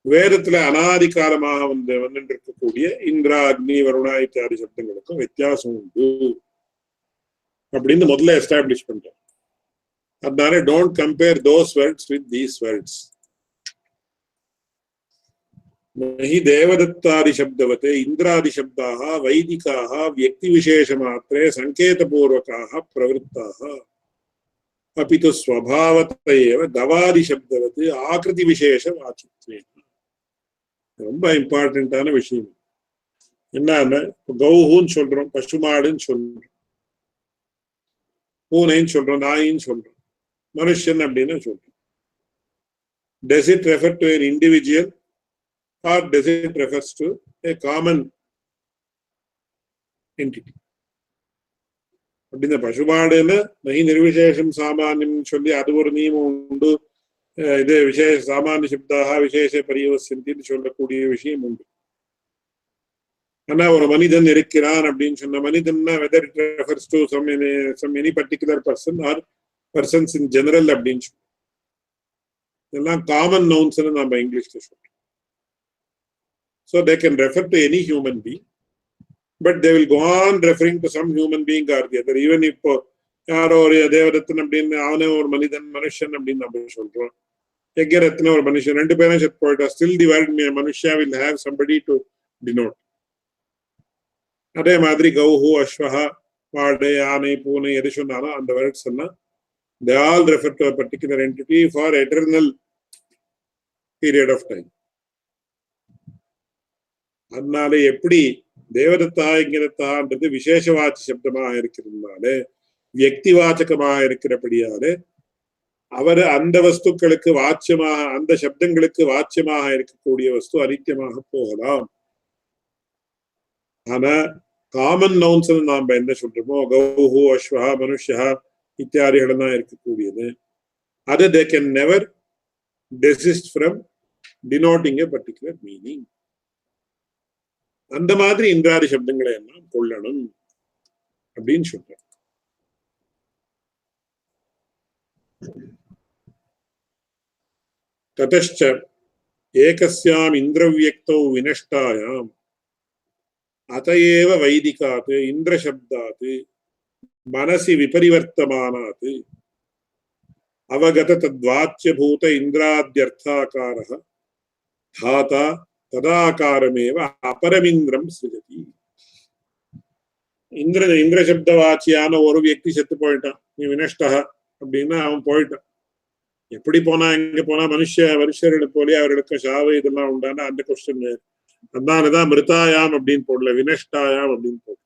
வேதத்துல அனாதி காலமாக வந்துட்டு இருக்கக்கூடிய இந்திரா, அக்னி, வருணா இத்தியாதி சப்தங்களுக்கும் வித்தியாசம் உண்டு அப்படின்னு முதல்ல எஸ்டாப்ளிஷ் பண்றோம். அதனால don't compare those words with these words. नहि देवदत्तादि शब्दवते इंद्रादि शब्दाः वैदिकाः व्यक्ति विशेष मात्रे संकेतपूर्वकाः प्रवृत्ताः अपि तु स्वभावतः एव गवादि शब्दवते आकृति विशेष वाचित्वेन. ரொம்ப இம்பார்ட்டன்டான விஷயம் என்னன்னா, கௌஹுன்னு சொல்றோம், பசுமாடுன்னு சொல்றோம், பூனைன்னு சொல்றோம், நாயின்னு சொல்றோம், மனுஷன் அப்படின்னு சொல்றோம். Does it refer to an individual or does it refers to a common entity? அப்படின்னா பசுமாடுன்னு நகி நிர்விசேஷம் சாமானியம் சொல்லி அது ஒரு நியமம் உண்டு. இது விசேஷ சாமானிய சப்தாக விசேஷ பரிவசந்தின்னு சொல்லக்கூடிய விஷயம் உண்டு. ஆனா ஒரு மனிதன் இருக்கிறான் அப்படின்னு சொன்ன மனிதன்னா whether it refers to some any particular person or persons in general அப்படின்னு சொல்லி இதெல்லாம் காமன் நவுன்ஸ் நம்ம இங்கிலீஷ்ல சொல்றோம். So they can refer to any human being, but they will go on referring to some human being or the other. Even if யாரோ ஒரு தேவரத்னம் அப்படின்னு அவனே ஒரு மனிதன், மனுஷன் அப்படின்னு நம்ம சொல்றோம், யஜ்ஞரத்ன ஒரு மனுஷன், ரெண்டு பேரும் செத்து போயிட்டா, still the word Manusha will have somebody to denote. அதே மாதிரி கௌஹு, அஸ்வஹா, மாடு, யானை, பூனை எது சொன்னாலும் அந்த வேர்ட்ஸ் எல்லாம் they all refer to a particular entity for eternal period of time. அதனால எப்படி தேவதத்தா இங்கதத்தான்றது விசேஷவாச்சி சப்தமாக இருக்கிறதுனால வியக்தி வாச்சகமாக இருக்கிறபடியாலே அவர் அந்த வஸ்துக்களுக்கு வாச்சியமாக, அந்த சப்தங்களுக்கு வாச்சியமாக இருக்கக்கூடிய வஸ்து அனித்தியமாக போகலாம். ஆனா காமன் நவுன்ஸ் நாம என்ன சொல்றோமோ, கௌஹு, அஸ்வஹா, மனுஷ்யா இத்தியாதிகள் தான் இருக்கக்கூடியது. அது they can never desist from denoting a particular meaning. அந்த மாதிரி இந்திராதி சப்தங்களை எல்லாம் கொள்ளணும் அப்படின்னு சொல்றேன். ததச்ச ஏகஸ்யாம் இந்திரவியக்தௌ வினஷ்டாயாம் அதையேவ வைதிகாத் இந்திரசப்தாத் மனசி விபரிவர்த்தமானாத் அவகத தத்வாச்யபூத இந்திராத்யர்த்தாகாரः தாதா ததாகாரமேவ அபரமிந்திரம் சிருஜதி. இந்திரசப்தவாச்சியான ஒரு வியக்தி செத்து போயிட்டான், நீ வினஷ்டா அப்படின்னா அவன் போயிட்டான். எப்படி போனா எங்க போனா மனுஷர்களை போலே அவர்களுக்கு சாவு இதெல்லாம் உண்டான அந்த கொஸ்டின். அதனாலதான் மிருதாயாம் அப்படின்னு போடல, வினஷ்டாயாம் அப்படின்னு போடல.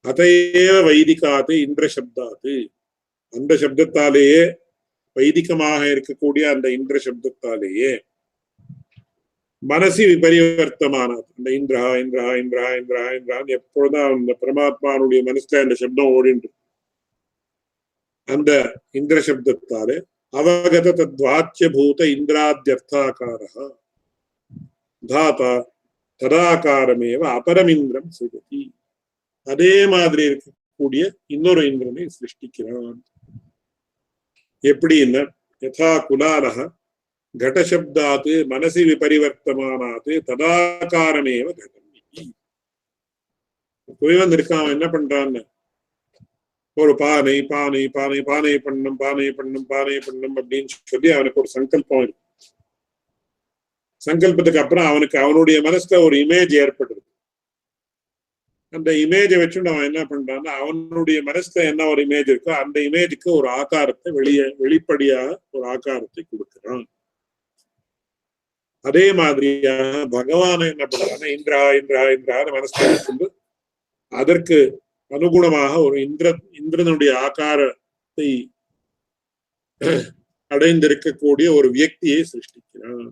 அதையே வைதிகாத்து இந்திர சப்தாத்து, அந்த சப்தத்தாலேயே வைதிகமாக இருக்கக்கூடிய அந்த இந்திர சப்தத்தாலேயே மனசி விபரிவர்த்தமான அந்த இந்திரா இந்திரா இந்திரா இந்திரா இந்திரான்னு எப்பொழுதும் அந்த பரமாத்மானுடைய மனசுல அந்த சப்தம் ஓடின்று அந்த இந்திர சப்தத்தாலே அவகத தத்வாச்சியபூத இந்திராத்யர்த்தாகாரः தாதா ததாகாரமேவ அபரமிந்திரம் சிருஜதி. அதே மாதிரி இருக்கக்கூடிய இன்னொரு இந்திரனை சிருஷ்டிக்கிறான். எப்படின்னா யதா குலாலஹ கடசப்தாத் மனசி விபரிவர்த்தமானாத் ததாகாரமேவ கடம். குயவன் இருக்கான், என்ன பண்றான்னு ஒரு பானை பானை பானை பானை பண்ணும் பானை பண்ணும் பானை பண்ணும் அப்படின்னு சொல்லி அவனுக்கு ஒரு சங்கல்பம் இருக்கு. சங்கல்பத்துக்கு அப்புறம் அவனுக்கு அவனுடைய மனசுல ஒரு இமேஜ் ஏற்படுது. அந்த இமேஜை வச்சுட்டு அவன் என்ன பண்றான்னா அவனுடைய மனசுல என்ன ஒரு இமேஜ் இருக்கோ அந்த இமேஜுக்கு ஒரு ஆகாரத்தை வெளிப்படையாக ஒரு ஆகாரத்தை கொடுக்கிறான். அதே மாதிரியாக பகவான் என்ன பண்றான்னா இந்திரா இந்திரா இந்திரா மனசுல வச்சுட்டு அதற்கு அனுகுணமாக ஒரு இந்திரனுடைய ஆகாரத்தை அடைந்திருக்கக்கூடிய ஒரு வியக்தியை சிருஷ்டிக்கிறான்.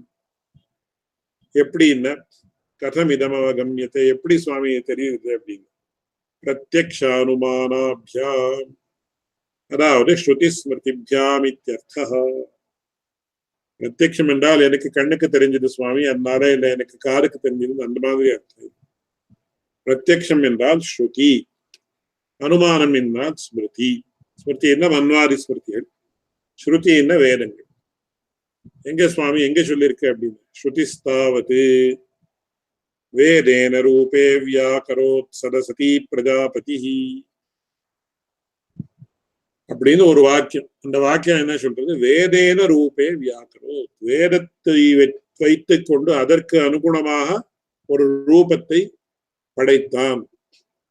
எப்படின்னா கதம் இதம் அவகம்யத்தை, எப்படி சுவாமியை தெரியுது அப்படின்னு பிரத்யக்ஷானுமானாபியாம், அதாவது ஸ்ருதி ஸ்மிருதிபியாம் இத்யர்த்தः. பிரத்யக்ஷம் என்றால் எனக்கு கண்ணுக்கு தெரிஞ்சது சுவாமி, அதனால இல்லை எனக்கு காதுக்கு தெரிஞ்சது, அந்த மாதிரி அர்த்தம். பிரத்யக்ஷம் என்றால் ஸ்ருதி, அனுமானம் என்றால் ஸ்மிருதி. ஸ்மிருதி என்ன மன்வாதி ஸ்மிருதிகள், ஸ்ருதி என்ன வேதங்கள். எங்க சுவாமி எங்க சொல்லியிருக்கு அப்படின்னு ஸ்ருதிஸ்தாவது வேதேன ரூபே வியாகரோத் சதசதி பிரஜாபதி அப்படின்னு ஒரு வாக்கியம். அந்த வாக்கியம் என்ன சொல்றது? வேதேன ரூபே வியாகரோத், வேதத்தை வைத்துக் கொண்டு அதற்கு அனுகுணமாக ஒரு ரூபத்தை படைத்தான்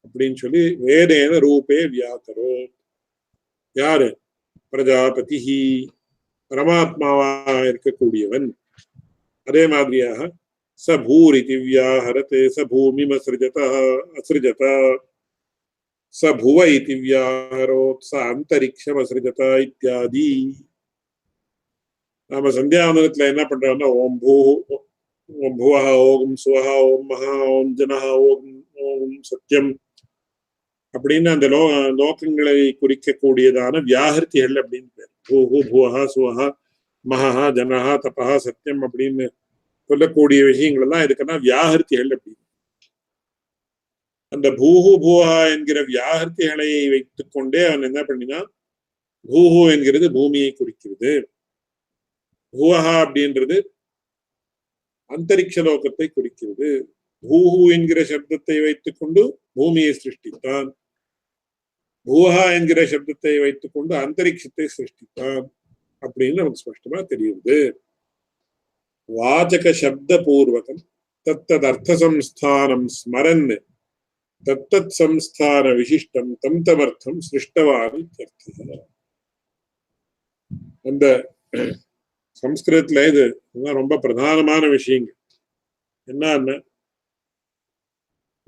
அப்படின்னு சொல்லி வேதேன ரூபே வியாகரோத். யாரு? பிரஜாபதி, பரமாத்மாவாக இருக்கக்கூடியவன். அதே மாதிரியாக ச பூரிதி வியாஹரதே ச பூமிம் அஸ்ருஜத ச புவ இதி வியாஹரோத் ச அந்தரிக்ஷம் அஸ்ருஜத இத்தியாதி. நாம சந்தியாவந்தனத்துல என்ன பண்றோம்னா ஓம் பூ ஓம் புவஹ ஓம் சுவஹ ஓம் மஹா ஓம் ஜனஹ ஓம் ஓம் சத்யம் அப்படின்னு அந்த லோகங்களை குறிக்கக்கூடியதான வியாஹிருத்திகள் அப்படின்னு பேர். பூஹு புவஹ சுவஹ மஹா ஜனஹா தபஹா சத்யம் அப்படின்னு சொல்லக்கூடிய விஷயங்கள் எல்லாம் இதுக்குன்னா வியாஹிருத்திகள் அப்படின்னு. அந்த பூஹு பூஹா என்கிற வியாஹிருத்திகளை வைத்துக் கொண்டே அவன் என்ன பண்ணினா, பூஹு என்கிறது பூமியை குறிக்கிறது, பூஹா அப்படின்றது அந்தரிக்ஷ லோகத்தை குறிக்கிறது. பூஹு என்கிற சப்தத்தை வைத்துக் கொண்டு பூமியை சிருஷ்டித்தான், பூஹா என்கிற சப்தத்தை வைத்துக் கொண்டு அந்தரிக்ஷத்தை சிருஷ்டித்தான் அப்படின்னு நமக்கு ஸ்பஷ்டமா தெரியுது. வாச்சக சப்த பூர்வகம் தத்தத் அர்த்த சம்ஸ்தானம் ஸ்மரன் தத்தத் சம்ஸ்தான விசிஷ்டம் தம் தமர்த்தம் சிருஷ்டவான் இத்யர்த்தः. அந்த சம்ஸ்கிருதத்துல இது ரொம்ப பிரதானமான விஷயங்கள். என்னன்னா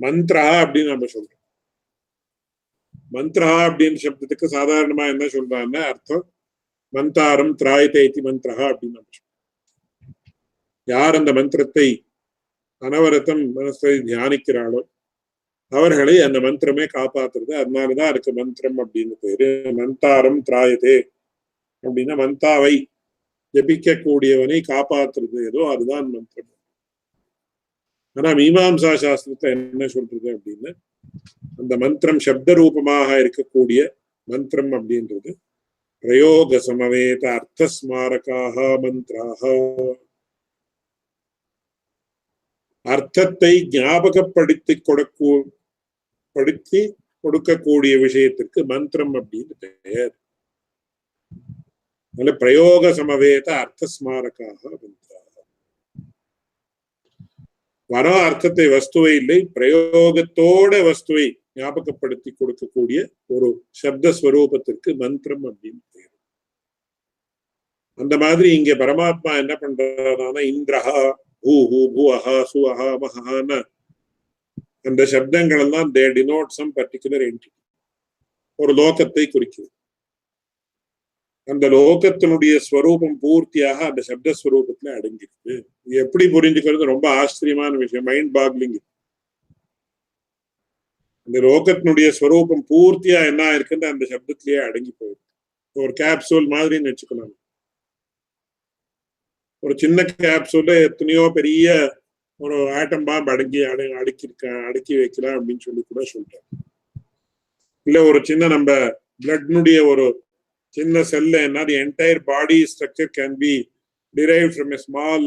மந்த்ரா அப்படின்னு நம்ம சொல்றோம். மந்த்ரா அப்படின்னு சப்தத்துக்கு சாதாரணமா என்ன சொல்றான்னா அர்த்தம் மந்தாரம் திராயத்தை மந்த்ரா அப்படின்னு நம்ம சொல்றோம். யார் அந்த மந்திரத்தை அனவரத்தம் மனசை தியானிக்கிறாளோ அவர்களை அந்த மந்திரமே காப்பாத்துறது. அதனாலதான் அதுக்கு மந்திரம் அப்படின்னு பேரு. மந்தாரம் திராயதே அப்படின்னா மந்தாவை ஜபிக்க கூடியவனை காப்பாத்துறது ஏதோ அதுதான் மந்திரம். ஆனா மீமாம்சா சாஸ்திரத்தை என்ன சொல்றது அப்படின்னா அந்த மந்திரம் சப்த ரூபமாக இருக்கக்கூடிய மந்திரம் அப்படின்றது பிரயோக சமவேத அர்த்த ஸ்மாரகாக மந்திராக, அர்த்தத்தை ஞாபகப்படுத்தி கொடுக்கக்கூடிய விஷயத்திற்கு மந்திரம் அப்படின்னு பெயர். அதனால பிரயோக சமவேத அர்த்த ஸ்மாரகாக மந்திராக. வர அர்த்தத்தை வஸ்துவை இல்லை, பிரயோகத்தோட வஸ்துவை ஞாபகப்படுத்தி கொடுக்கக்கூடிய ஒரு சப்தஸ்வரூபத்திற்கு மந்திரம் அப்படின்னு பெயர். அந்த மாதிரி இங்க பரமாத்மா என்ன பண்றாருன்னா இந்திரஹா பூஹு பூஹா சுஹா மகான அந்த சப்தங்கள் எல்லாம் they denote some particular entity, ஒரு லோகத்தை குறிக்கிறது. அந்த லோகத்தினுடைய ஸ்வரூபம் பூர்த்தியாக அந்த சப்தஸ்வரூபத்துல அடங்கிருக்கு. இது எப்படி புரிஞ்சுக்கிறது ரொம்ப ஆச்சரியமான விஷயம், மைண்ட் பாக்லிங். அந்த லோகத்தினுடைய ஸ்வரூபம் பூர்த்தியா என்ன இருக்குன்னு அந்த சப்தத்திலேயே அடங்கி போயிருக்கு. ஒரு கேப்சூல் மாதிரின்னு வச்சுக்கலாம். ஒரு சின்ன கேப்சூல்ல எத்தனையோ பெரிய ஒரு ஆட்டம் பாம்பு அடுக்கி வைக்கலாம் அப்படின்னு சொல்லி கூட சொல்றேன். இல்ல ஒரு சின்ன நம்ம பிளட்னுடைய ஒரு சின்ன செல்ல என்ன entire body structure can be derived from a small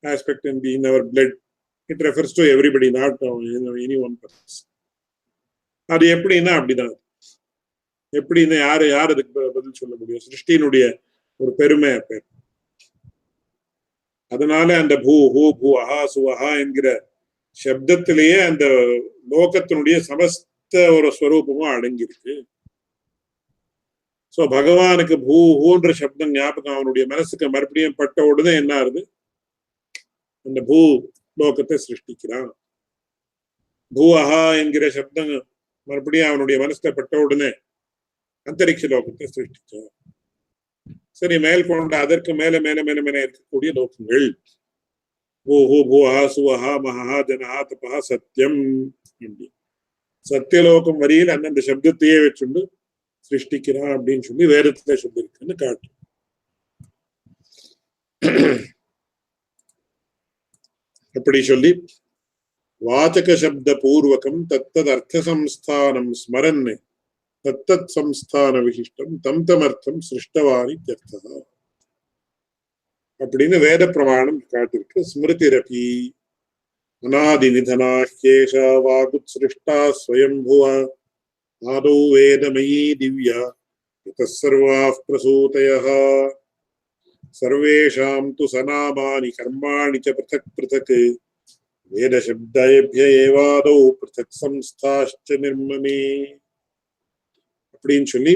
aspect in our blood. It refers to everybody, not any one person. அது எப்படின்னா அப்படிதான். எப்படின்னு யாரு அதுக்கு பதில் சொல்ல முடியும்? சிருஷ்டியினுடைய ஒரு பெருமை பேர். அதனால அந்த பூ ஹூ பூ அஹா சுவஹா என்கிற சப்தத்திலேயே அந்த லோகத்தினுடைய சமஸ்த ஒரு ஸ்வரூபமும் அடங்கியிருக்கு. சோ பகவானுக்கு பூ ஹூன்ற சப்தம் ஞாபகம் அவனுடைய மனசுக்கு மறுபடியும் பட்ட உடனே என்ன ஆகுது? அந்த பூ லோகத்தை சிருஷ்டிக்கிறான். பூ அஹா என்கிற சப்தம் மறுபடியும் அவனுடைய மனசுல பட்ட உடனே அந்தரிக்ஷ லோகத்தை சிருஷ்டிச்சான். சரி, மேற்கொண்ட அதற்கு மேல மேல மேல மேல இருக்கக்கூடிய லோகங்கள் பூஹு பூஹா சுவஹா மஹா ஜனஹா தபஹா சத்தியம். சத்தியலோகம் வரியில் அந்தந்த சப்தத்தையே வச்சுண்டு சிருஷ்டிக்கிறான் அப்படின்னு சொல்லி வேதத்துல சொல்லியிருக்குன்னு காட்டு. அப்படி சொல்லி வாச்சக சப்த பூர்வகம் தத்தத் அர்த்த சம்ஸ்தானம் ஸ்மரன் தத்தத் சம்ஸ்தான விசிஷ்டம் தம் தமர்த்தம் சிருஷ்டவானி தர்த்தா அப்படின்னு வேத பிரமாணம் காட்டிருக்கு. ஸ்மிருதிரபி அநாதி நிதனா ஹ்யேஷா வாகுத் சிருஷ்டா ஸ்வயம்புவா ஆதௌ வேதமயீ திவ்யா யதஸ் சர்வாः பிரசூதயः சர்வேஷாம் து சநாமானி கர்மாணி ச ப்ருதக் ப்ருதக் வேத சப்தேப்ய ஏவாதௌ ப்ருதக் சம்ஸ்தாஷ்ச நிர்மமே அப்படின்னு சொல்லி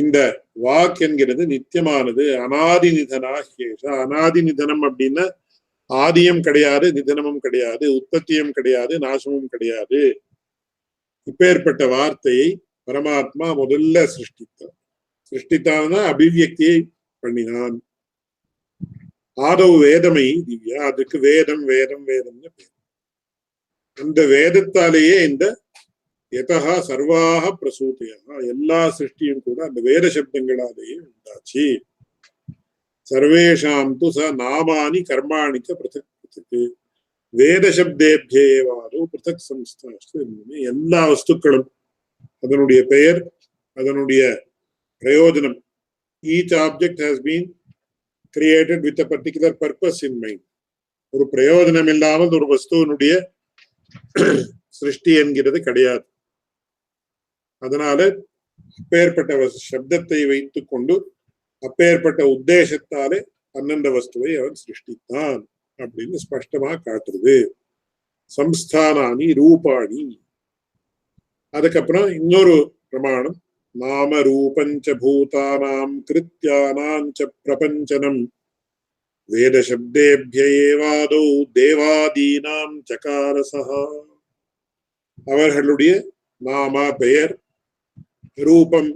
இந்த வாக் என்கிறது நித்தியமானது. அநாதி நிதனா ஹ்யேஷா. அநாதி நிதனம் அப்படின்னா ஆதியம் கிடையாது, நிதனமும் கிடையாது, உற்பத்தியும் கிடையாது, நாசமும் கிடையாது. இப்பேற்பட்ட வார்த்தையை பரமாத்மா முதல்ல சிருஷ்டித்தான்னா அபிவியக்தியை பண்ணினான். ஆதவ் வேதமை திவ்யா, அதுக்கு வேதம் வேதம் வேதம்னு பேர். அந்த வேதத்தாலேயே இந்த யதஹா சர்வாக பிரசூதையா, எல்லா சிருஷ்டியும் கூட அந்த வேத சப்தங்களாலேயே உண்டாச்சு. சர்வேஷாம் து ச நாமானி கர்மாணி ச ப்ருதக் ப்ருதக் வேத சப்தேப்யேவாதோ ப்ருதக் சம்ஸ்தாஷ்ச. எல்லா வஸ்துக்களும் அதனுடைய பெயர், அதனுடைய பிரயோஜனம். Each object has been created with a particular purpose in mind. ஒரு பிரயோஜனம் இல்லாமல் ஒரு வஸ்துவனுடைய சிருஷ்டி என்கிறது கிடையாது. அதனால அப்பேற்பட்ட சப்தத்தை வைத்துக் கொண்டு அப்பேற்பட்ட உத்தேசத்தாலே அந்தந்த வஸ்துவை அவன் சிருஷ்டித்தான் அப்படின்னு ஸ்பஷ்டமா காட்டுறது. சம்ஸ்தானானி ரூபாணி. அதுக்கப்புறம் இன்னொரு பிரமாணம், நாம ரூபஞ்ச பூதானாம் கிருத்யானாஞ்ச பிரபஞ்சனம் வேத சப்தேப்ய ஏவாதோ தேவாதீனாம் சகாரசஹ. அவர்களுடைய நாம பெயர், ரூபம்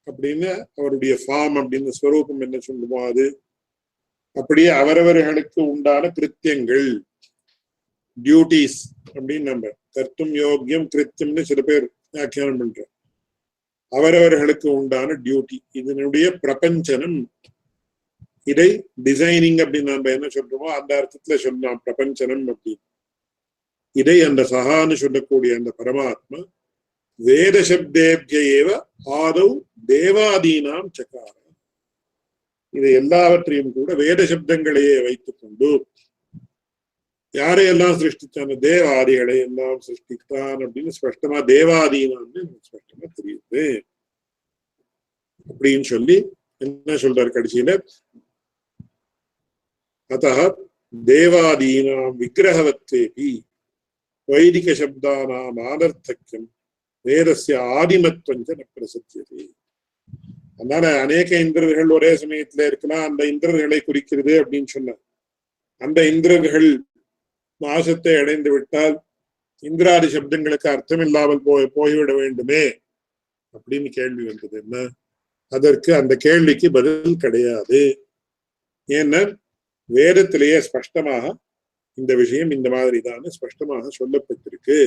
அப்படின்னு அவருடைய ஃபார்ம் அப்படின்னு ஸ்வரூபம் என்ன சொல்லுமோ அது, அப்படியே அவரவர்களுக்கு உண்டான கிருத்தியங்கள், டியூட்டிஸ் அப்படின்னு நம்ம கர்த்தும் யோக்கியம் கிருத்தியம்னு சில பேர் வியாக்கியானம் பண்றோம். அவரவர்களுக்கு உண்டான டியூட்டி, இதனுடைய பிரபஞ்சனம். இதை டிசைனிங் அப்படின்னு நம்ம என்ன சொல்றோமோ அந்த அர்த்தத்துல சொல்லலாம் பிரபஞ்சனம் அப்படின்னு. இதை அந்த சகான்னு சொல்லக்கூடிய அந்த பரமாத்மா வேத சப்தேபியேவ ஆதவ் தேவாதீனாம் சகார, இதை எல்லாவற்றையும் கூட வேத சப்தங்களையே வைத்துக் கொண்டு யாரையெல்லாம் சிருஷ்டிச்சான தேவாதிகளை எல்லாம் சிருஷ்டித்தான் அப்படின்னு ஸ்பஷ்டமா தேவாதீனான்னு ஸ்பஷ்டமா தெரியுது அப்படின்னு சொல்லி என்ன சொல்றாரு கடைசியில, அத்தः தேவாதீனாம் விக்கிரகவத்வேபி வைதிக சப்தானாம் ஆனர்த்தக்கியம் வேதஸ்ய ஆதிமத்வஞ்ச ந பிரசித்தியதே. அதனால அநேக இந்திரர்கள் ஒரே சமயத்துல இருக்கலாம், அந்த இந்திரர்களை குறிக்கிறது அப்படின்னு சொன்ன அந்த இந்திரர்கள் நாசத்தை அடைந்து விட்டால் இந்திராதி சப்தங்களுக்கு அர்த்தம் இல்லாமல் போய்விட வேண்டுமே அப்படின்னு கேள்வி வந்தது. என்ன அதற்கு அந்த கேள்விக்கு பதில் கிடையாது. ஏன்னா வேதத்திலேயே ஸ்பஷ்டமாக இந்த விஷயம் இந்த மாதிரி தான் ஸ்பஷ்டமாக சொல்லப்பட்டிருக்கு.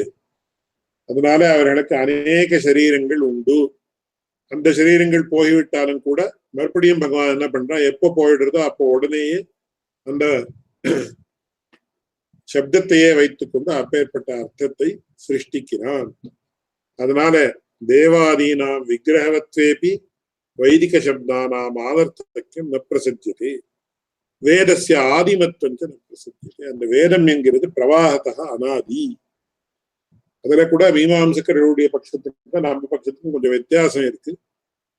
அதனால அவர்களுக்கு அநேக சரீரங்கள் உண்டு. அந்த சரீரங்கள் போய்விட்டாலும் கூட மறுபடியும் பகவான் என்ன பண்றான், எப்போ போயிடுறதோ அப்போ உடனேயே அந்த சப்தத்தையே வைத்துக் கொண்டு அப்பேற்பட்ட அர்த்தத்தை சிருஷ்டிக்கிறான். அதனால தேவாதீனாம் விக்கிரகவத்வேபி வைதிக சப்தானாம் ஆனர்த்தக்கியம் ந பிரசித்தியதே வேதஸ்ய ஆதிமத்வஞ்ச ந பிரசித்தியதே. அந்த வேதம் என்கிறது பிரவாகத்தா அனாதி. அதுல கூட மீமாம்சகர்களுடைய பட்சத்துக்கு நம்ம பட்சத்துக்கும் கொஞ்சம் வித்தியாசம் இருக்கு.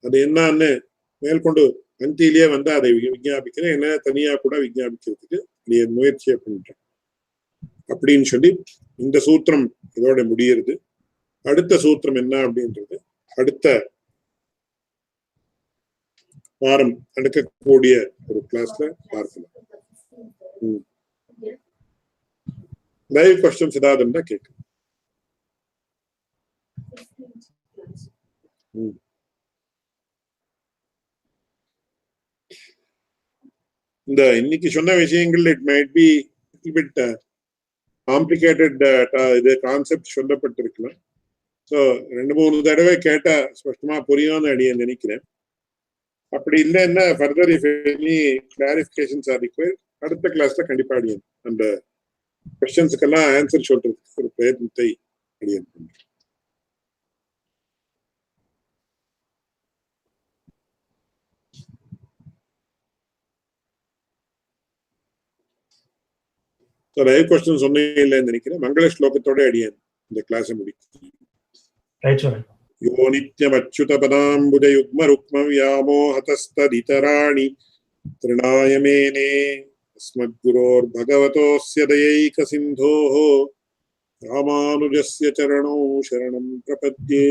அது என்னன்னு மேற்கொண்டு அந்தியிலேயே வந்து அதை விஞ்ஞாபிக்கிறேன், என்ன தனியா கூட விஞ்ஞாபிக்கிறதுக்கு நீ முயற்சியை பண்றேன் அப்படின்னு சொல்லி இந்த சூத்திரம் இதோட முடியறது. அடுத்த சூத்திரம் என்ன அப்படின்றது அடுத்த வாரம் நடக்கக்கூடிய ஒரு கிளாஸ்ல பார்க்கலாம். லைவ் கொஸ்டின்ஸ் ஏதாவது இருந்தா கேட்க. இந்த இன்னைக்கு சொன்ன விஷயங்கள் it might be bit complicated இது கான்செப்ட் சொல்லப்பட்டிருக்கலாம். ஸோ 2-3 தடவை கேட்டா ஸ்பஷ்டமா புரியும்னு அடிய நினைக்கிறேன். அப்படி இல்லைன்னா further if any clarifications R required அடுத்த கிளாஸ்ல கண்டிப்பா அடியேன் அந்த கொஸ்டின்ஸுக்கெல்லாம் ஆன்சர் சொல்றதுக்கு ஒரு பிரயத்னத்தை அடியேன் பண்றேன். லைவ் கொஸ்டின் சொன்னீங்க இல்லைன்னு நினைக்கிறேன். மங்கள ஸ்லோகத்தோட அடியேன் இந்த கிளாஸை முடிக்கிறேன். யோ நித்யம் அச்சுத பதாம்புஜ யுக்ம ருக்ம வியாமோஹதஸ்ததிதராணி த்ரிணாய மேனே அஸ்மத்குரோர் பகவதோஸ்ய தயைக சிந்தோஹ ராமானுஜஸ்ய சரணோ சரணம் பிரபத்யே.